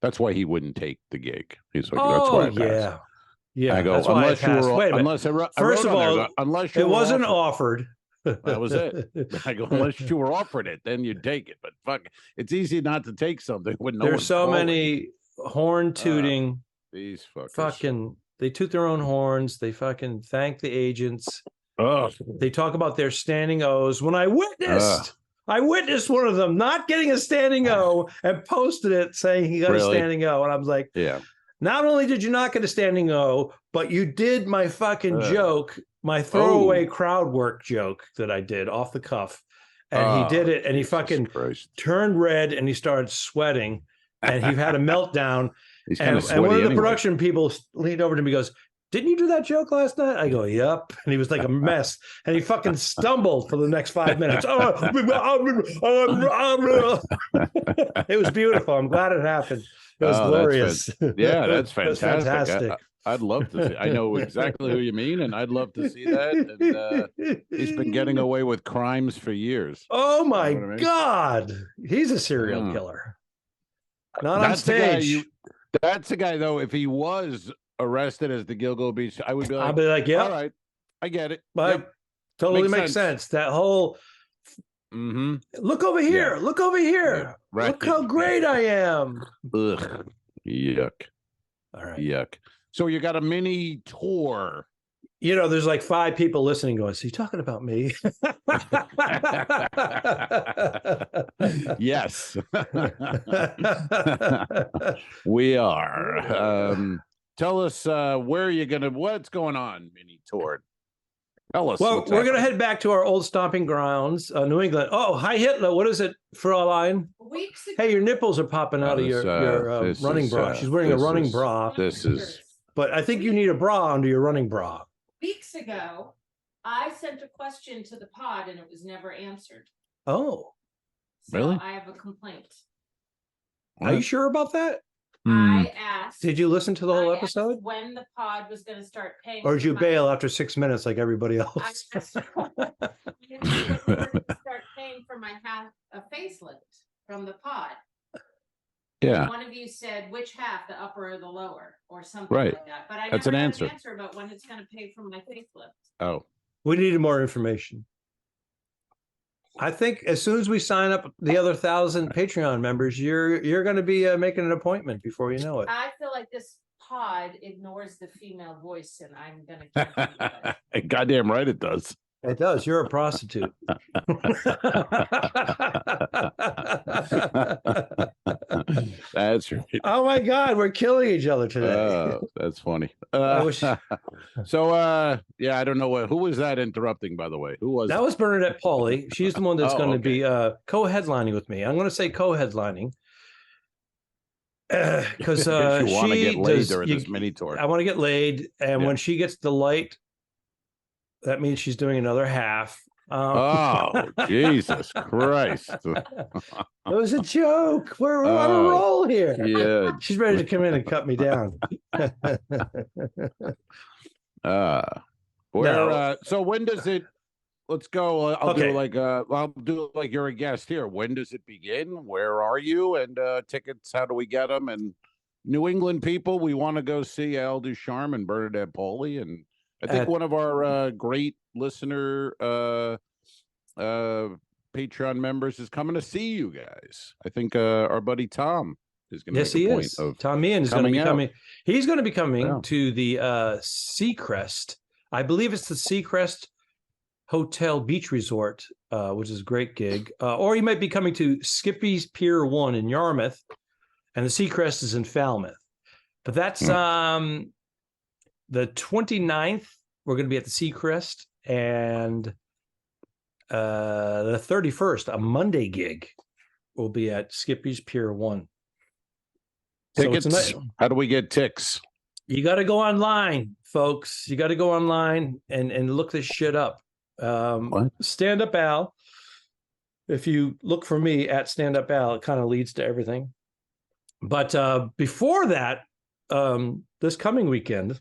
[SPEAKER 4] that's why he wouldn't take the gig. He's like, that's why I passed.
[SPEAKER 3] Yeah.
[SPEAKER 4] I go,
[SPEAKER 3] unless you were first of all,
[SPEAKER 4] unless you
[SPEAKER 3] it wasn't offered.
[SPEAKER 4] That was it. I go, unless you were offered it, then you take it. But fuck, it's easy not to take something when no.
[SPEAKER 3] There's so many horn tooting.
[SPEAKER 4] These fuckers.
[SPEAKER 3] Fucking, they toot their own horns. They fucking thank the agents. They talk about their standing O's. When I witnessed I witnessed one of them not getting a standing O and posted it saying he got a standing O. And I was like,
[SPEAKER 4] yeah.
[SPEAKER 3] Not only did you not get a standing O, but you did my fucking joke, my throwaway crowd work joke that I did off the cuff. And he did it, and he fucking turned red, and he started sweating, and he had a meltdown.
[SPEAKER 4] He's kind of sweaty
[SPEAKER 3] and one of the
[SPEAKER 4] anyway.
[SPEAKER 3] production people leaned over to me and goes, didn't you do that joke last night? I go, yep. And he was like a mess. And he fucking stumbled for the next 5 minutes. It was beautiful. I'm glad it happened. It was glorious.
[SPEAKER 4] That's fantastic. I'd love to see. I know exactly who you mean, and I'd love to see that. And he's been getting away with crimes for years.
[SPEAKER 3] Oh my God. He's a serial killer. Not on stage.
[SPEAKER 4] That's the guy, though. If he was arrested as the Gilgo Beach, I would be like,
[SPEAKER 3] I'll be like, yeah,
[SPEAKER 4] all right, I get it.
[SPEAKER 3] But totally makes sense. That whole look over here, look over here. Yeah, right. Look how great I am.
[SPEAKER 4] Ugh. Yuck.
[SPEAKER 3] All right.
[SPEAKER 4] Yuck. So you got a mini tour.
[SPEAKER 3] You know, there's like 5 people listening going, so you talking about me?
[SPEAKER 4] Yes. We are. Tell us where you're going to, what's going on, mini tour? Tell us.
[SPEAKER 3] Well, we're going to head back to our old stomping grounds, New England. Oh, hi, Hitler. What is it, Fraulein?
[SPEAKER 5] Weeks ago.
[SPEAKER 3] Hey, your nipples are popping out of your running bra. She's wearing a running bra. But I think you need a bra under your running bra.
[SPEAKER 5] Weeks ago, I sent a question to the pod and it was never answered.
[SPEAKER 3] Oh,
[SPEAKER 5] so
[SPEAKER 4] really?
[SPEAKER 5] I have a complaint.
[SPEAKER 3] Are you sure about that?
[SPEAKER 5] I asked.
[SPEAKER 3] Did you listen to the whole episode?
[SPEAKER 5] When the pod was going to start paying.
[SPEAKER 3] Or did you bail after 6 minutes like everybody else?
[SPEAKER 5] I asked when they were going to start paying for my half a facelift from the pod.
[SPEAKER 4] Yeah.
[SPEAKER 5] One of you said which half, the upper or the lower, or something
[SPEAKER 4] like
[SPEAKER 5] that. But I
[SPEAKER 4] That's
[SPEAKER 5] never
[SPEAKER 4] an
[SPEAKER 5] got
[SPEAKER 4] answer.
[SPEAKER 5] an answer about when it's going to pay for my facelift.
[SPEAKER 4] Oh.
[SPEAKER 3] We needed more information. I think as soon as we sign up the other 1,000 Patreon members, you're going to be making an appointment before you know it.
[SPEAKER 5] I feel like this pod ignores the female voice, and I'm going to keep it.
[SPEAKER 4] Goddamn right it does.
[SPEAKER 3] It does. You're a prostitute.
[SPEAKER 4] That's right.
[SPEAKER 3] Oh my God, we're killing each other today.
[SPEAKER 4] That's funny. So, I don't know who was that interrupting, by the way? Who was
[SPEAKER 3] that? Was Bernadette Pauly. She's the one that's going to be co-headlining with me. I'm going to say co-headlining because
[SPEAKER 4] you want to get laid during this mini tour.
[SPEAKER 3] I want to get laid, and when she gets the light, that means she's doing another half.
[SPEAKER 4] Oh, Jesus Christ.
[SPEAKER 3] It was a joke. We're on a roll here.
[SPEAKER 4] Yeah.
[SPEAKER 3] She's ready to come in and cut me down.
[SPEAKER 4] So when does it, let's go. I'll do like you're a guest here. When does it begin? Where are you? And tickets, how do we get them? And New England people, we want to go see Al Ducharme and Bernadette Pauly. And I think one of our great listener Patreon members is coming to see you guys. I think our buddy Tom is going to make a point of
[SPEAKER 3] Tom Meehan is going to be coming. He's going to be coming to the Seacrest. I believe it's the Seacrest Hotel Beach Resort, which is a great gig. Or he might be coming to Skippy's Pier 1 in Yarmouth, and the Seacrest is in Falmouth. But that's the 29th. We're going to be at the Seacrest, and the 31st, a Monday gig, will be at Skippy's Pier 1.
[SPEAKER 4] Tickets? So how do we get ticks?
[SPEAKER 3] You got to go online, folks. You got to go online and look this shit up. Stand Up Al. If you look for me at Stand Up Al, it kind of leads to everything. But before that, this coming weekend,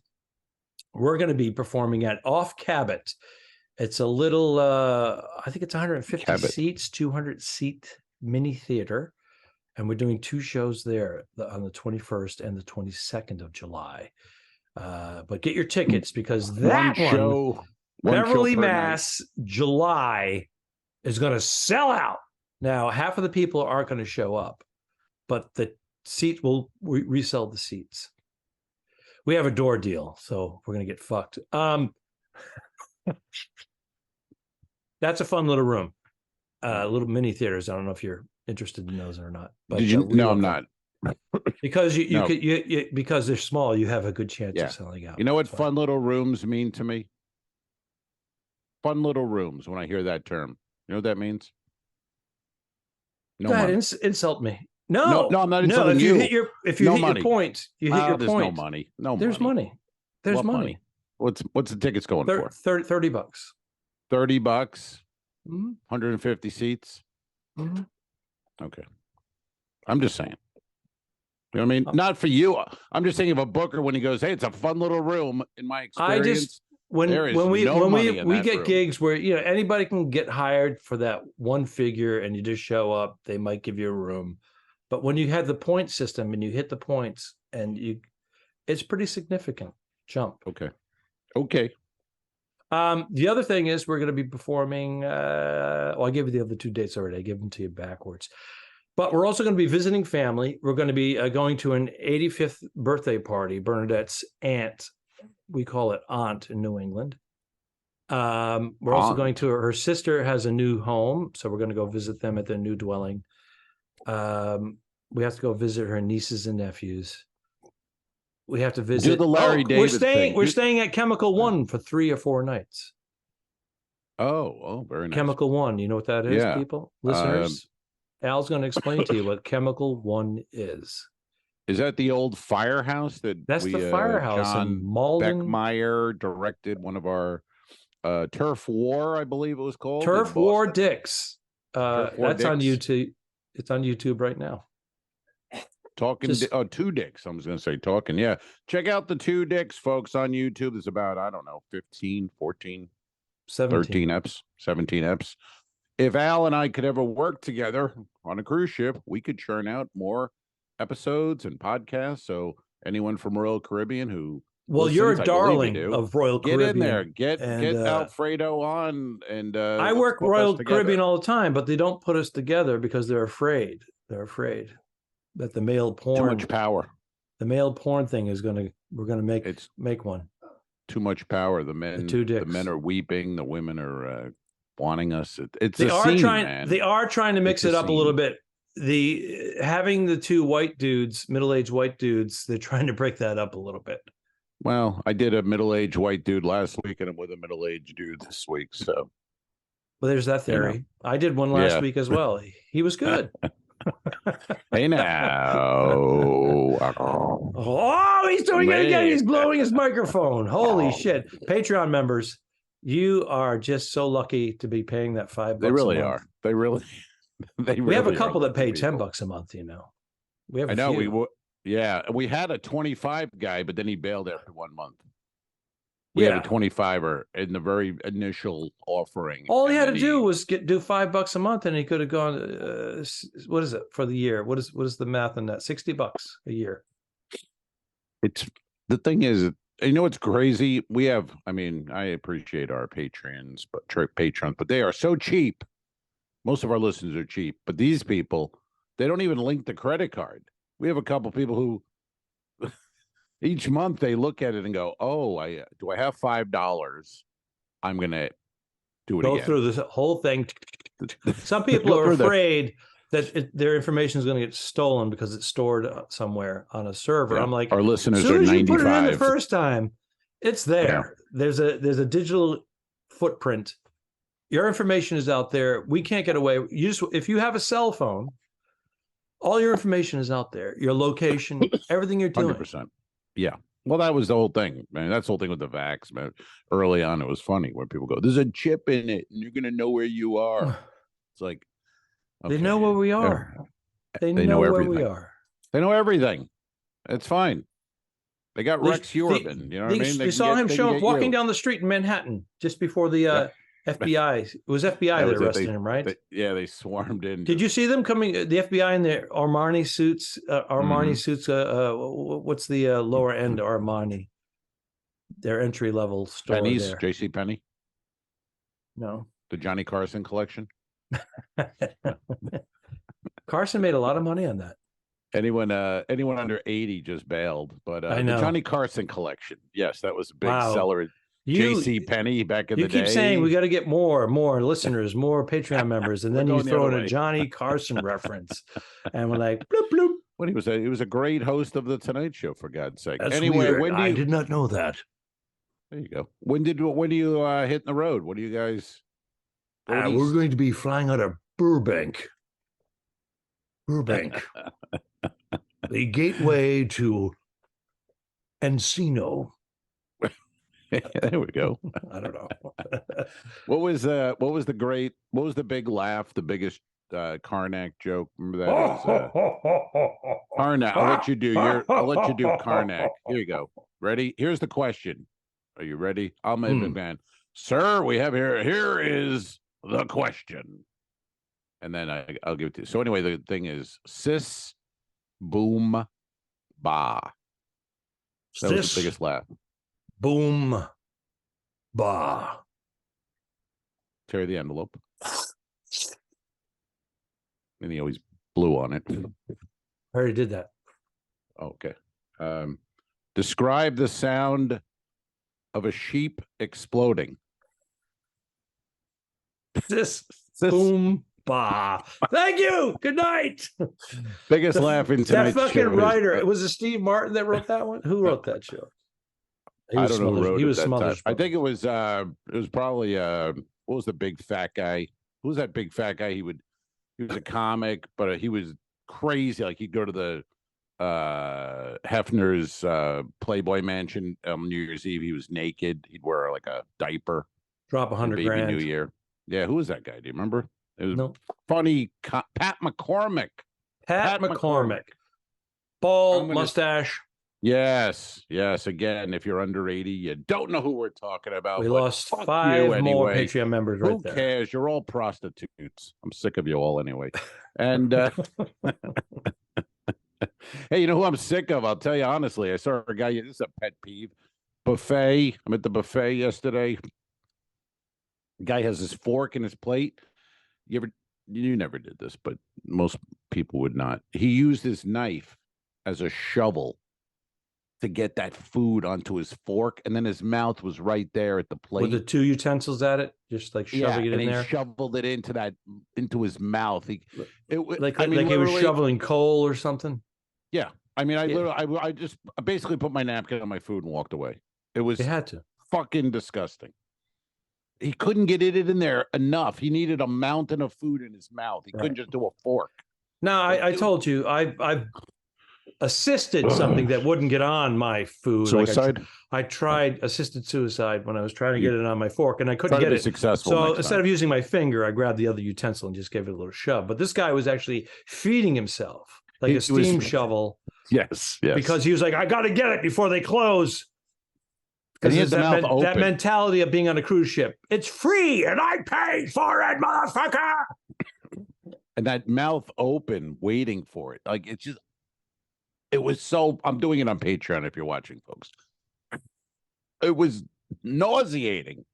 [SPEAKER 3] we're going to be performing at Off Cabot. It's a little, I think it's 150 seats, 200 seat mini theater. And we're doing 2 shows there on the 21st and the 22nd of July. But get your tickets because that one Beverly, Mass, July, is going to sell out. Now, half of the people aren't going to show up, but the seat will resell the seats. We have a door deal, so we're going to get fucked. That's a fun little room. little mini theaters. I don't know if you're interested in those or not. But
[SPEAKER 4] Did you? No, I'm not.
[SPEAKER 3] Because you
[SPEAKER 4] No.
[SPEAKER 3] could because they're small, you have a good chance
[SPEAKER 4] Yeah.
[SPEAKER 3] of selling out.
[SPEAKER 4] You know what
[SPEAKER 3] That's
[SPEAKER 4] fun little rooms mean to me? Fun little rooms. When I hear that term, you know what that means? No
[SPEAKER 3] Go ahead,
[SPEAKER 4] money.
[SPEAKER 3] insult me.
[SPEAKER 4] No, I'm not insulting
[SPEAKER 3] if
[SPEAKER 4] you.
[SPEAKER 3] you hit your point, you hit your
[SPEAKER 4] there's
[SPEAKER 3] point.
[SPEAKER 4] no money. No,
[SPEAKER 3] There's money. There's
[SPEAKER 4] What
[SPEAKER 3] money.
[SPEAKER 4] What's the tickets going for?
[SPEAKER 3] $30.
[SPEAKER 4] $30.
[SPEAKER 3] Mm-hmm.
[SPEAKER 4] 150 seats.
[SPEAKER 3] Mm-hmm.
[SPEAKER 4] Okay. I'm just saying. You know what I mean? Not for you. I'm just thinking of a booker when he goes, "Hey, it's a fun little room." In my experience,
[SPEAKER 3] when we get
[SPEAKER 4] room.
[SPEAKER 3] gigs where anybody can get hired for that one figure, and you just show up, they might give you a room. But when you have the point system and you hit the points, and it's pretty significant jump.
[SPEAKER 4] Okay.
[SPEAKER 3] The other thing is we're going to be performing. I gave you the other 2 dates already. I gave them to you backwards. But we're also going to be visiting family. We're going to be going to an 85th birthday party. Bernadette's aunt, we call it aunt in New England. We're also going to her sister has a new home, so we're going to go visit them at their new dwelling. We have to go visit her nieces and nephews. We have to visit.
[SPEAKER 4] Do the Larry David thing.
[SPEAKER 3] We're staying at Chemical One for 3 or 4 nights.
[SPEAKER 4] Oh, very nice.
[SPEAKER 3] Chemical One, you know what that is,
[SPEAKER 4] Yeah.
[SPEAKER 3] people, listeners? Al's going to explain to you what Chemical One is.
[SPEAKER 4] Is that the old firehouse
[SPEAKER 3] That's the firehouse
[SPEAKER 4] John
[SPEAKER 3] in Malden?
[SPEAKER 4] Beckmeyer directed one of our Turf War, I believe it was called.
[SPEAKER 3] Turf War Dicks.
[SPEAKER 4] Turf War
[SPEAKER 3] That's on
[SPEAKER 4] Dicks.
[SPEAKER 3] YouTube. It's on YouTube right now.
[SPEAKER 4] Two Dicks. I was going to say talking. Yeah. Check out the 2 Dicks, folks, on YouTube. There's about, 15, 14, 13 eps, 17 eps. If Al and I could ever work together on a cruise ship, we could churn out more episodes and podcasts. So anyone from Royal Caribbean who
[SPEAKER 3] you're a darling of Royal Caribbean.
[SPEAKER 4] Get in there. Get Alfredo on. And
[SPEAKER 3] I work Royal Caribbean all the time, but they don't put us together because they're afraid. They're afraid that the male porn,
[SPEAKER 4] too much power.
[SPEAKER 3] The male porn thing we're going to make one.
[SPEAKER 4] Too much power. The men, the men are weeping. The women are wanting us. They
[SPEAKER 3] are trying to mix it up a little bit. Having the 2 white dudes, middle-aged white dudes, they're trying to break that up a little bit.
[SPEAKER 4] Well, I did a middle-aged white dude last week, and I'm with a middle-aged dude this week. So,
[SPEAKER 3] well, there's that theory. I did one last week as well. He was good.
[SPEAKER 4] Hey now.
[SPEAKER 3] Oh, he's doing it again. He's blowing his microphone. Holy shit. Patreon members, you are just so lucky to be paying that $5.
[SPEAKER 4] They really are. They really
[SPEAKER 3] we have a couple that pay $10 a month, We have
[SPEAKER 4] we had a 25 guy, but then he bailed after 1 month. We had a 25er in the very initial offering.
[SPEAKER 3] All he had to do was do $5 a month, and he could have gone. What is it for the year? What is the math on that? $60 a year.
[SPEAKER 4] It's the thing is, it's crazy. We have. I appreciate our patrons, but they are so cheap. Most of our listeners are cheap, but these people, they don't even link the credit card. We have a couple people who. Each month they look at it and go, "Oh, do I have $5? I'm gonna do it. Go
[SPEAKER 3] through this whole thing." Some people are afraid that their information is going to get stolen because it's stored somewhere on a server. Yeah. I'm like,
[SPEAKER 4] our listeners
[SPEAKER 3] as soon
[SPEAKER 4] are
[SPEAKER 3] as
[SPEAKER 4] 95.
[SPEAKER 3] You put it in the first time, it's there. Yeah. There's a digital footprint. Your information is out there. We can't get away. If you have a cell phone, all your information is out there. Your location, everything you're doing.
[SPEAKER 4] 100%. Yeah. Well, that was the whole thing, man. That's the whole thing with the vax, man. Early on, it was funny when people go, "There's a chip in it, and you're going to know where you are." It's like,
[SPEAKER 3] okay. They know where we are. They know everything. Where we are.
[SPEAKER 4] They know everything. It's fine. They got Rex Urban. You know what I mean?
[SPEAKER 3] They saw him walking down the street in Manhattan just before the FBI. It was FBI that arrested him, right?
[SPEAKER 4] They swarmed in.
[SPEAKER 3] Did you see them coming? The FBI in their Armani suits. Suits. What's the lower end Armani? Their entry level store.
[SPEAKER 4] Pennies.
[SPEAKER 3] There.
[SPEAKER 4] J.C. Penney.
[SPEAKER 3] No.
[SPEAKER 4] The Johnny Carson collection.
[SPEAKER 3] Carson made a lot of money on that.
[SPEAKER 4] Anyone under 80 just bailed, but
[SPEAKER 3] I know.
[SPEAKER 4] The Johnny Carson collection. Yes, that was a big seller. J.C. Penney back in the day.
[SPEAKER 3] You keep saying we got to get more listeners, more Patreon members, and then you throw in a Johnny Carson reference, and we're like, bloop bloop.
[SPEAKER 4] Well, he was a great host of the Tonight Show, for God's sake.
[SPEAKER 3] That's
[SPEAKER 4] anyway,
[SPEAKER 3] weird. I did not know that.
[SPEAKER 4] There you go. When do you hit the road? What do you guys?
[SPEAKER 3] We're going to be flying out of Burbank. The gateway to Encino.
[SPEAKER 4] There we go.
[SPEAKER 3] I don't know.
[SPEAKER 4] What was the big laugh, the biggest Karnak joke? Remember that? Karnak. I'll let you do Karnak. Here you go. Ready? Here's the question. Are you ready? I'll make a man. Sir, we have here is the question. And then I'll give it to you. So anyway, the thing is sis boom ba. That was the biggest laugh.
[SPEAKER 3] Boom ba.
[SPEAKER 4] Tear the envelope. And he always blew on it.
[SPEAKER 3] I already did that.
[SPEAKER 4] Okay. Describe the sound of a sheep exploding.
[SPEAKER 3] Sis boom ba. Thank you. Good night.
[SPEAKER 4] Biggest laugh in tonight's
[SPEAKER 3] that fucking
[SPEAKER 4] show
[SPEAKER 3] writer. It was Steve Martin that wrote that one. Who wrote that show?
[SPEAKER 4] I don't know who wrote it that time.
[SPEAKER 3] I
[SPEAKER 4] think it was probably what was the big fat guy? Who was that big fat guy? He was a comic, but he was crazy. Like he'd go to the Hefner's Playboy Mansion on New Year's Eve. He was naked. He'd wear like a diaper.
[SPEAKER 3] Drop $100,000.
[SPEAKER 4] New Year. Yeah, who was that guy? Do you remember? It was funny. Pat McCormick.
[SPEAKER 3] Pat McCormick. Bald mustache.
[SPEAKER 4] Yes. Again, if you're under 80, you don't know who we're talking about.
[SPEAKER 3] We lost 5 more Patreon members right there.
[SPEAKER 4] Who cares? You're all prostitutes. I'm sick of you all anyway. And hey, you know who I'm sick of? I'll tell you honestly. I saw a guy. This is a pet peeve. Buffet. I'm at the buffet yesterday. The guy has his fork in his plate. You never did this, but most people would not. He used his knife as a shovel to get that food onto his fork, and then his mouth was right there at the plate
[SPEAKER 3] with the 2 utensils at it, just like shoving it in there.
[SPEAKER 4] He shoveled it into his mouth. He
[SPEAKER 3] was shoveling coal or something.
[SPEAKER 4] Yeah, I mean, I just basically put my napkin on my food and walked away. It was fucking disgusting. He couldn't get it in there enough. He needed a mountain of food in his mouth. He couldn't just do a fork.
[SPEAKER 3] No, I told you, I've assisted something that wouldn't get on my food.
[SPEAKER 4] Suicide?
[SPEAKER 3] Like I tried assisted suicide when I was trying to get it on my fork, and I couldn't get it.
[SPEAKER 4] Successful.
[SPEAKER 3] So instead of using my finger, I grabbed the other utensil and just gave it a little shove. But this guy was actually feeding himself like a steam shovel.
[SPEAKER 4] Yes.
[SPEAKER 3] Because he was like, I got to get it before they close. Because that mentality of being on a cruise ship. It's free and I paid for it, motherfucker.
[SPEAKER 4] And that mouth open, waiting for it. Like it was so. I'm doing it on Patreon if you're watching, folks. It was nauseating.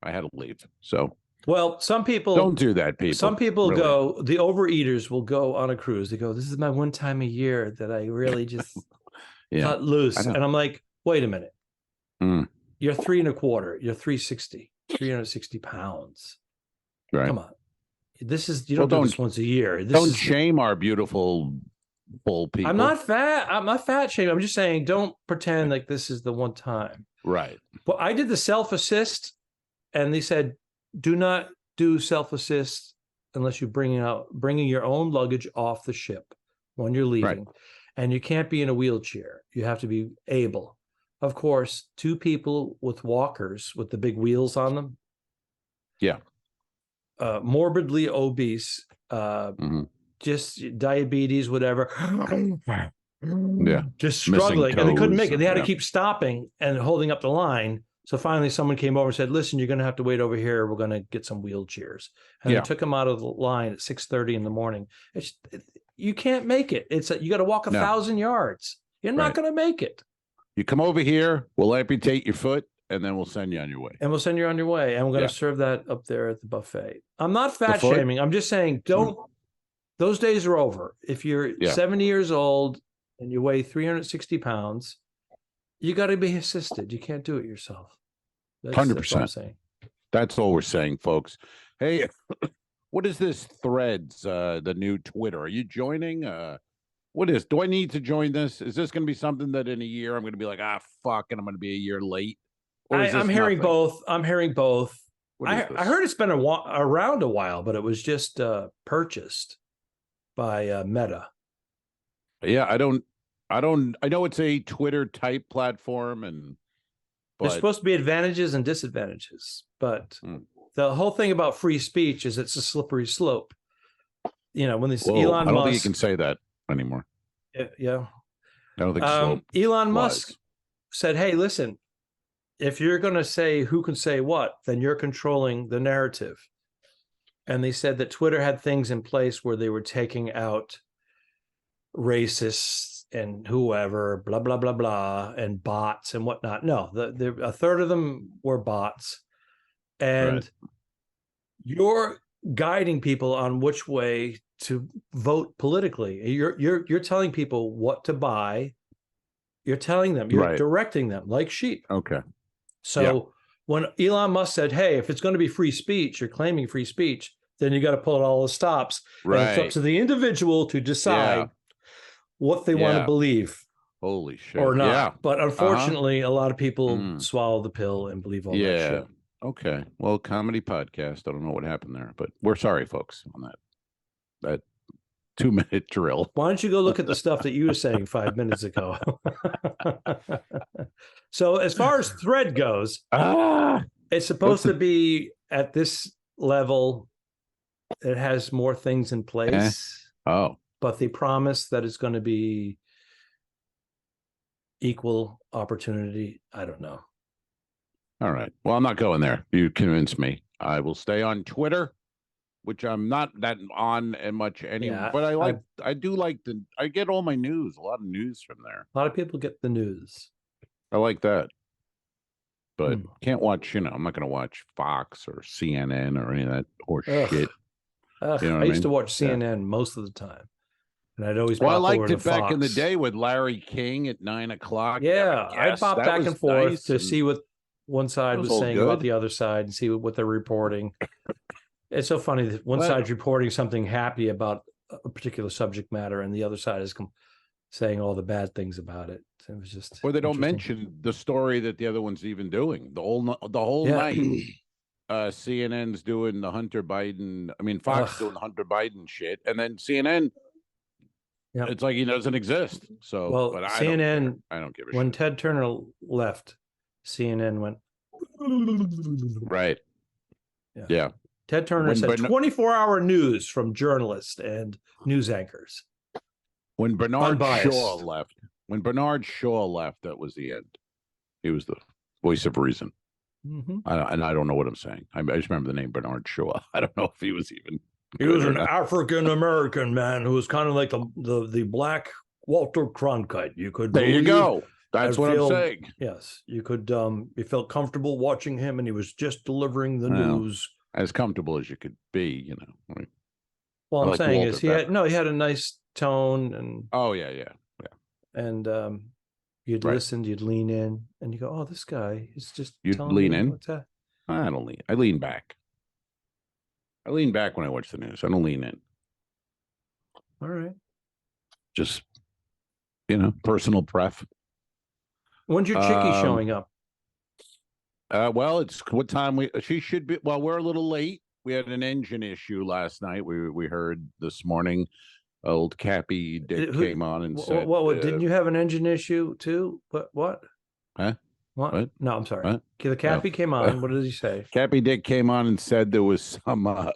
[SPEAKER 4] I had to leave. So,
[SPEAKER 3] well, some people
[SPEAKER 4] don't do that. People.
[SPEAKER 3] Some people go. The overeaters will go on a cruise. They go, "This is my one time a year that I really just cut loose." And I'm like, "Wait a minute. You're 3 1/4. You're 360 pounds.
[SPEAKER 4] Right?
[SPEAKER 3] Come on. This is you don't do this once a year.
[SPEAKER 4] Don't shame our beautiful." Bull people.
[SPEAKER 3] I'm not fat. I'm not fat shaming. I'm just saying, don't pretend like this is the one time.
[SPEAKER 4] Right.
[SPEAKER 3] Well, I did the self-assist, and they said, do not do self-assist unless you're bringing your own luggage off the ship when you're leaving, and you can't be in a wheelchair. You have to be able. Of course, 2 people with walkers with the big wheels on them.
[SPEAKER 4] Yeah.
[SPEAKER 3] Morbidly obese. Just diabetes, whatever. Just struggling. And they couldn't make it. They had to keep stopping and holding up the line. So finally someone came over and said, listen, you're going to have to wait over here. We're going to get some wheelchairs. And they took them out of the line at 6:30 in the morning. You can't make it. You got to walk 1,000 yards. You're not going to make it. You
[SPEAKER 4] come over here, we'll amputate your foot, and then we'll send you on your way.
[SPEAKER 3] And we're going to serve that up there at the buffet. I'm not fat shaming. I'm just saying, those days are over. If you're 70 years old and you weigh 360 pounds, you got to be assisted. You can't do it yourself. That's all I'm
[SPEAKER 4] 100%.
[SPEAKER 3] saying.
[SPEAKER 4] That's all we're saying, folks. Hey, what is this Threads, the new Twitter? Are you joining? Do I need to join this? Is this going to be something that in a year I'm going to be like, fuck, and I'm going to be a year late? Or is
[SPEAKER 3] I'm
[SPEAKER 4] this
[SPEAKER 3] hearing
[SPEAKER 4] nothing?
[SPEAKER 3] both. I'm hearing both.
[SPEAKER 4] What is
[SPEAKER 3] I
[SPEAKER 4] this?
[SPEAKER 3] heard it's been around a while, but it was just purchased by Meta.
[SPEAKER 4] Yeah, I know it's a Twitter type platform, but
[SPEAKER 3] there's supposed to be advantages and disadvantages, but the whole thing about free speech is it's a slippery slope. You know, when this Elon
[SPEAKER 4] I don't
[SPEAKER 3] Musk,
[SPEAKER 4] think you can say that anymore.
[SPEAKER 3] Yeah.
[SPEAKER 4] I don't think
[SPEAKER 3] Elon Musk said, hey, listen, if you're going to say who can say what, then you're controlling the narrative. And they said that Twitter had things in place where they were taking out racists and whoever, blah, blah, blah, blah, and bots and whatnot. No, a third of them were bots. And you're guiding people on which way to vote politically. You're telling people what to buy. You're telling them, you're directing them like sheep.
[SPEAKER 4] Okay.
[SPEAKER 3] So when Elon Musk said, hey, if it's going to be free speech, you're claiming free speech, then you got to pull out all the stops.
[SPEAKER 4] Right.
[SPEAKER 3] And it's up to the individual to decide what they want to believe.
[SPEAKER 4] Holy shit.
[SPEAKER 3] Or not.
[SPEAKER 4] Yeah.
[SPEAKER 3] But unfortunately, a lot of people swallow the pill and believe all that shit.
[SPEAKER 4] Okay. Well, comedy podcast. I don't know what happened there, but we're sorry, folks, on that 2-minute drill.
[SPEAKER 3] Why don't you go look at the stuff that you were saying 5 minutes ago? So as far as Thread goes, it's supposed to be at this level. It has more things in place. But they promise that it's going to be equal opportunity. I don't know.
[SPEAKER 4] All right. Well, I'm not going there. You convinced me. I will stay on Twitter, which I'm not that on and much anymore. But I do like I get all my news, a lot of news from there.
[SPEAKER 3] A lot of people get the news.
[SPEAKER 4] I like that. But can't watch, I'm not going to watch Fox or CNN or any of that horse shit.
[SPEAKER 3] I used to watch CNN most of the time. And I'd always
[SPEAKER 4] I liked it back in the day with Larry King at 9 o'clock.
[SPEAKER 3] Yeah, I'd pop back and forth to see what one side was saying about the other side and see what they're reporting. It's so funny that one side's reporting something happy about a particular subject matter and the other side is saying all the bad things about it. It was just
[SPEAKER 4] or they don't mention the story that the other one's even doing the whole night. CNN's doing the Hunter Biden. I mean, Fox is doing the Hunter Biden shit, and then CNN. Yeah, it's like he doesn't exist. So, but CNN, I don't give a shit.
[SPEAKER 3] When Ted Turner left, CNN went
[SPEAKER 4] right. Yeah.
[SPEAKER 3] Ted Turner said 24-hour news from journalists and news anchors.
[SPEAKER 4] When Bernard Shaw left, that was the end. He was the voice of reason.
[SPEAKER 3] Mm-hmm.
[SPEAKER 4] And I don't know what I'm saying. I just remember the name Bernard Shaw. I don't know if he was even.
[SPEAKER 3] He was an African American man who was kind of like the black Walter Cronkite. You could
[SPEAKER 4] there you go. That's what I'm saying.
[SPEAKER 3] Yes, you could. You felt comfortable watching him, and he was just delivering the news
[SPEAKER 4] as comfortable as you could be. Right?
[SPEAKER 3] Well, I'm saying is he had a nice tone and and you'd listen, you'd lean in, and you go, "Oh, this guy is just."
[SPEAKER 4] You'd lean in. What's that? I don't lean. I lean back. I lean back when I watch the news. I don't lean in.
[SPEAKER 3] All right.
[SPEAKER 4] Just personal pref.
[SPEAKER 3] When's your chickie showing up?
[SPEAKER 4] Well, it's what time she should be. Well, we're a little late. We had an engine issue last night. We heard this morning. Old Cappy Dick came on and said,
[SPEAKER 3] "What? Didn't you have an engine issue too? What?
[SPEAKER 4] Huh?
[SPEAKER 3] What? No, I'm sorry. The Cappy came on. What did he say?
[SPEAKER 4] Cappy Dick came on and said there was some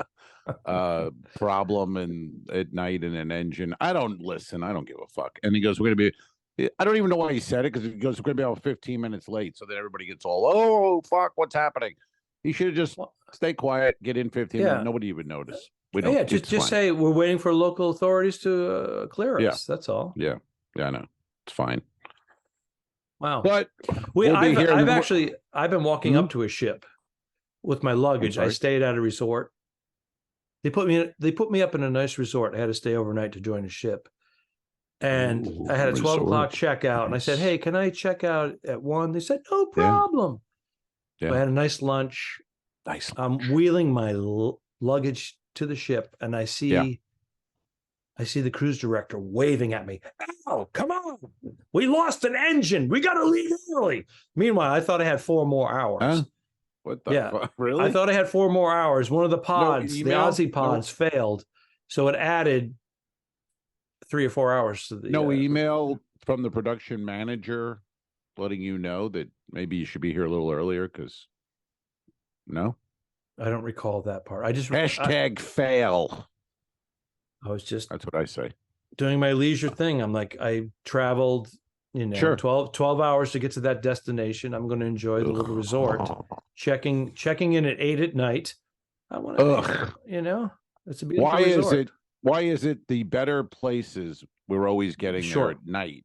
[SPEAKER 4] problem at night in an engine. I don't listen. I don't give a fuck. And he goes, "We're going to be." I don't even know why he said it because he goes, "We're going to be about 15 minutes late." So that everybody gets all, "Oh fuck, what's happening?" He should have just stay quiet, get in 15 minutes. Nobody even notice. We don't.
[SPEAKER 3] Just say we're waiting for local authorities to clear us. Yeah. That's all.
[SPEAKER 4] Yeah, I know. It's fine.
[SPEAKER 3] Wow.
[SPEAKER 4] But
[SPEAKER 3] I've been walking up to a ship with my luggage. I stayed at a resort. They put me up in a nice resort. I had to stay overnight to join a ship. And I had a 12 o'clock checkout. And I said, "Hey, can I check out at 1?" They said, "No problem." I had a nice lunch.
[SPEAKER 4] Nice.
[SPEAKER 3] I'm wheeling my luggage to the ship, and I see the cruise director waving at me. Oh, come on. We lost an engine. We got to leave early. Meanwhile, I thought I had 4 more hours.
[SPEAKER 4] Huh? What the fuck? Really?
[SPEAKER 3] I thought I had 4 more hours. One of the pods, the
[SPEAKER 4] email?
[SPEAKER 3] Aussie pods failed. So it added 3 or 4 hours to the
[SPEAKER 4] email from the production manager letting you know that maybe you should be here a little earlier because no?
[SPEAKER 3] I don't recall that part. I just
[SPEAKER 4] fail.
[SPEAKER 3] I was just
[SPEAKER 4] that's what I say.
[SPEAKER 3] Doing my leisure thing. I'm like, I traveled, 12 hours to get to that destination. I'm going to enjoy the little resort. Checking in at 8 at night. I want to, it's a beautiful resort.
[SPEAKER 4] Why is it the better places we're always getting there at night?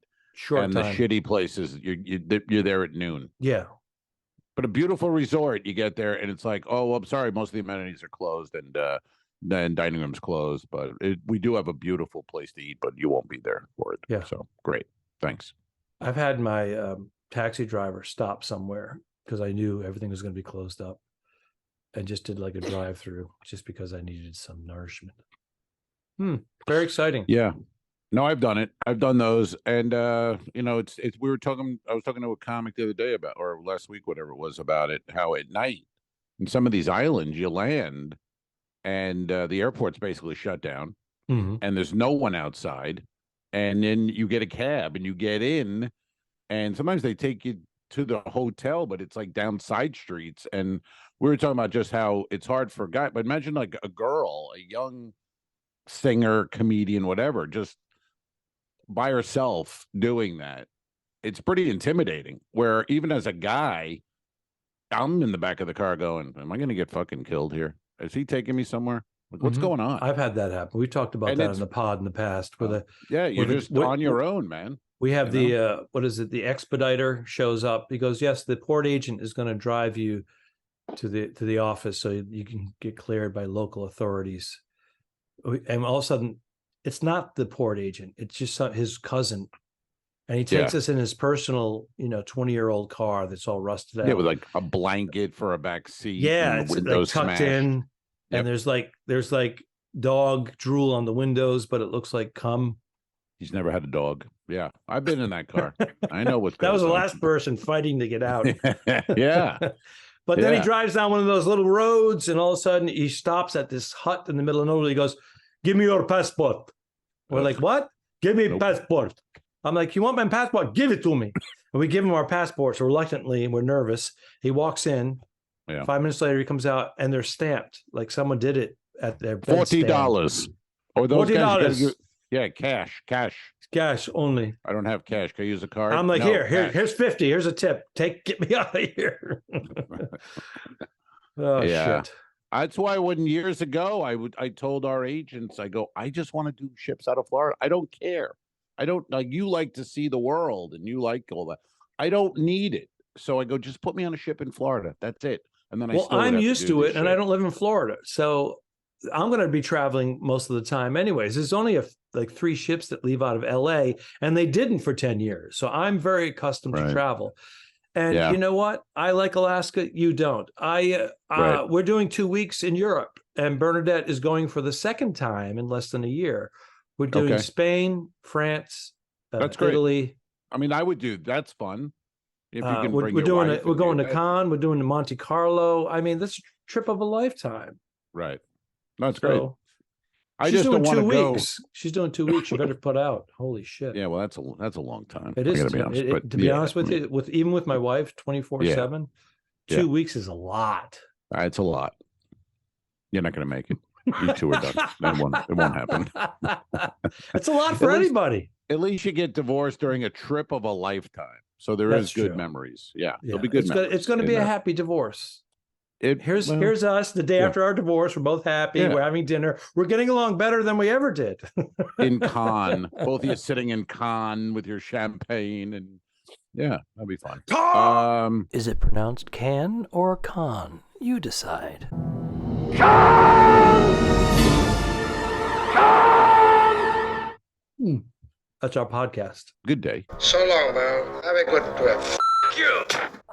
[SPEAKER 4] And the shitty places you're there at noon.
[SPEAKER 3] Yeah.
[SPEAKER 4] But a beautiful resort, you get there and it's like, oh, I'm sorry, most of the amenities are closed and then dining room's closed, but we do have a beautiful place to eat, but you won't be there for it.
[SPEAKER 3] Yeah.
[SPEAKER 4] So great. Thanks.
[SPEAKER 3] I've had my taxi driver stop somewhere because I knew everything was going to be closed up and just did like a drive-through just because I needed some nourishment. Very exciting.
[SPEAKER 4] Yeah. No, I've done it. I've done those. And, it's I was talking to a comic the other day or last week, whatever it was about it, how at night in some of these islands you land and the airport's basically shut down and there's no one outside. And then you get a cab and you get in and sometimes they take you to the hotel, but it's like down side streets. And we were talking about just how it's hard for a guy, but imagine like a girl, a young singer, comedian, whatever, just by herself doing that. It's pretty intimidating, where even as a guy, I'm in the back of the car going, am I going to get fucking killed here? Is he taking me somewhere? Like, what's going on?
[SPEAKER 3] I've had that happen. We talked about that in the pod in the past.
[SPEAKER 4] You're just on your own, man.
[SPEAKER 3] We have the expediter shows up. He goes, yes, the port agent is going to drive you to the office so you can get cleared by local authorities. And all of a sudden, it's not the port agent. It's just his cousin. And he takes us in his personal, 20-year-old car that's all rusted out.
[SPEAKER 4] Yeah, with like a blanket for a back seat.
[SPEAKER 3] Yeah, it's like tucked in.
[SPEAKER 4] Yep.
[SPEAKER 3] And there's like dog drool on the windows, but it looks like cum.
[SPEAKER 4] He's never had a dog. Yeah, I've been in that car. I know what's going on.
[SPEAKER 3] That was the last person fighting to get out.
[SPEAKER 4] Yeah.
[SPEAKER 3] But then he drives down one of those little roads, and all of a sudden he stops at this hut in the middle of nowhere. He goes, "Give me your passport." We're like, "What? Give me a passport." I'm like, "You want my passport? Give it to me." And we give him our passports reluctantly, and we're nervous. He walks in. Yeah. 5 minutes later, he comes out, and they're stamped like someone did it at their
[SPEAKER 4] $40. Or those
[SPEAKER 3] $40.
[SPEAKER 4] Yeah, cash
[SPEAKER 3] only.
[SPEAKER 4] I don't have cash. Can I use a card?
[SPEAKER 3] I'm like, here's 50. Here's a tip. Get me out of here. Shit.
[SPEAKER 4] That's why when years ago I told our agents, I go, I just want to do ships out of Florida. I don't care. I don't like, you like to see the world and you like all that. I don't need it. So I go, just put me on a ship in Florida. That's it. And then
[SPEAKER 3] I'm used to it, and I don't live in Florida, so I'm going to be traveling most of the time anyways. There's only like 3 ships that leave out of LA, and they didn't for 10 years. So I'm very accustomed to travel. And you know what? I like Alaska. You don't. We're doing 2 weeks in Europe, and Bernadette is going for the 2nd time in less than a year. We're doing Spain, France,
[SPEAKER 4] that's great.
[SPEAKER 3] Italy.
[SPEAKER 4] I mean, I would do. That's fun. If you can
[SPEAKER 3] we're going to Cannes. We're doing the Monte Carlo. I mean, this is a trip of a lifetime.
[SPEAKER 4] Right. That's great. I
[SPEAKER 3] she's
[SPEAKER 4] just
[SPEAKER 3] doing
[SPEAKER 4] don't
[SPEAKER 3] 2
[SPEAKER 4] want to
[SPEAKER 3] weeks. She's doing 2 weeks. You better put out. Holy shit.
[SPEAKER 4] Yeah, well, that's a long time.
[SPEAKER 3] It is.
[SPEAKER 4] To be honest,
[SPEAKER 3] to be honest with you, even with my wife, 24/7, 2 weeks is a lot.
[SPEAKER 4] It's a lot. You're not going to make it. You 2 are done. It won't happen.
[SPEAKER 3] It's a lot for anybody.
[SPEAKER 4] At least you get divorced during a trip of a lifetime. So that's good true. Memories. Yeah, there'll be good memories.
[SPEAKER 3] It's going to be a happy divorce. Here's us the day after our divorce. We're both happy. Yeah. We're having dinner. We're getting along better than we ever did.
[SPEAKER 4] In Cannes, both of you sitting in Cannes with your champagne, and that'll be fun.
[SPEAKER 3] Is it pronounced can or con? You decide. That's our podcast.
[SPEAKER 4] Good day.
[SPEAKER 2] So long, man. Have a good trip.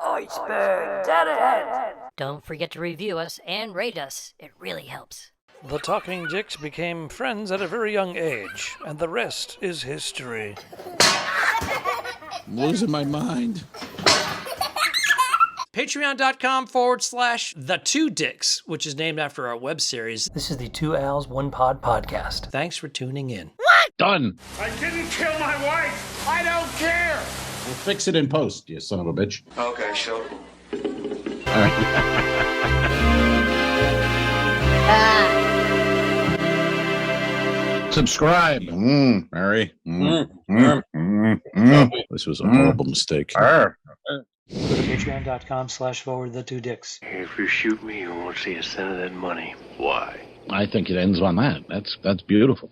[SPEAKER 6] Iceberg dead ahead. Don't forget to review us and rate us. It really helps.
[SPEAKER 7] The Talking Dicks became friends at a very young age, and the rest is history.
[SPEAKER 4] I'm losing my mind.
[SPEAKER 8] Patreon.com/The Two Dicks, which is named after our web series.
[SPEAKER 3] This is the Two Owls, One Pod podcast.
[SPEAKER 8] Thanks for tuning in.
[SPEAKER 4] Done.
[SPEAKER 2] I didn't kill my wife. I don't care.
[SPEAKER 9] We'll fix it in post, you son of a bitch.
[SPEAKER 2] Okay, sure.
[SPEAKER 9] All right. Subscribe. Mary. This was a horrible mistake.
[SPEAKER 3] Go to patreon.com/The Two Dicks.
[SPEAKER 10] If you shoot me, you won't see a cent of that money. Why?
[SPEAKER 9] I think it ends on that. That's beautiful.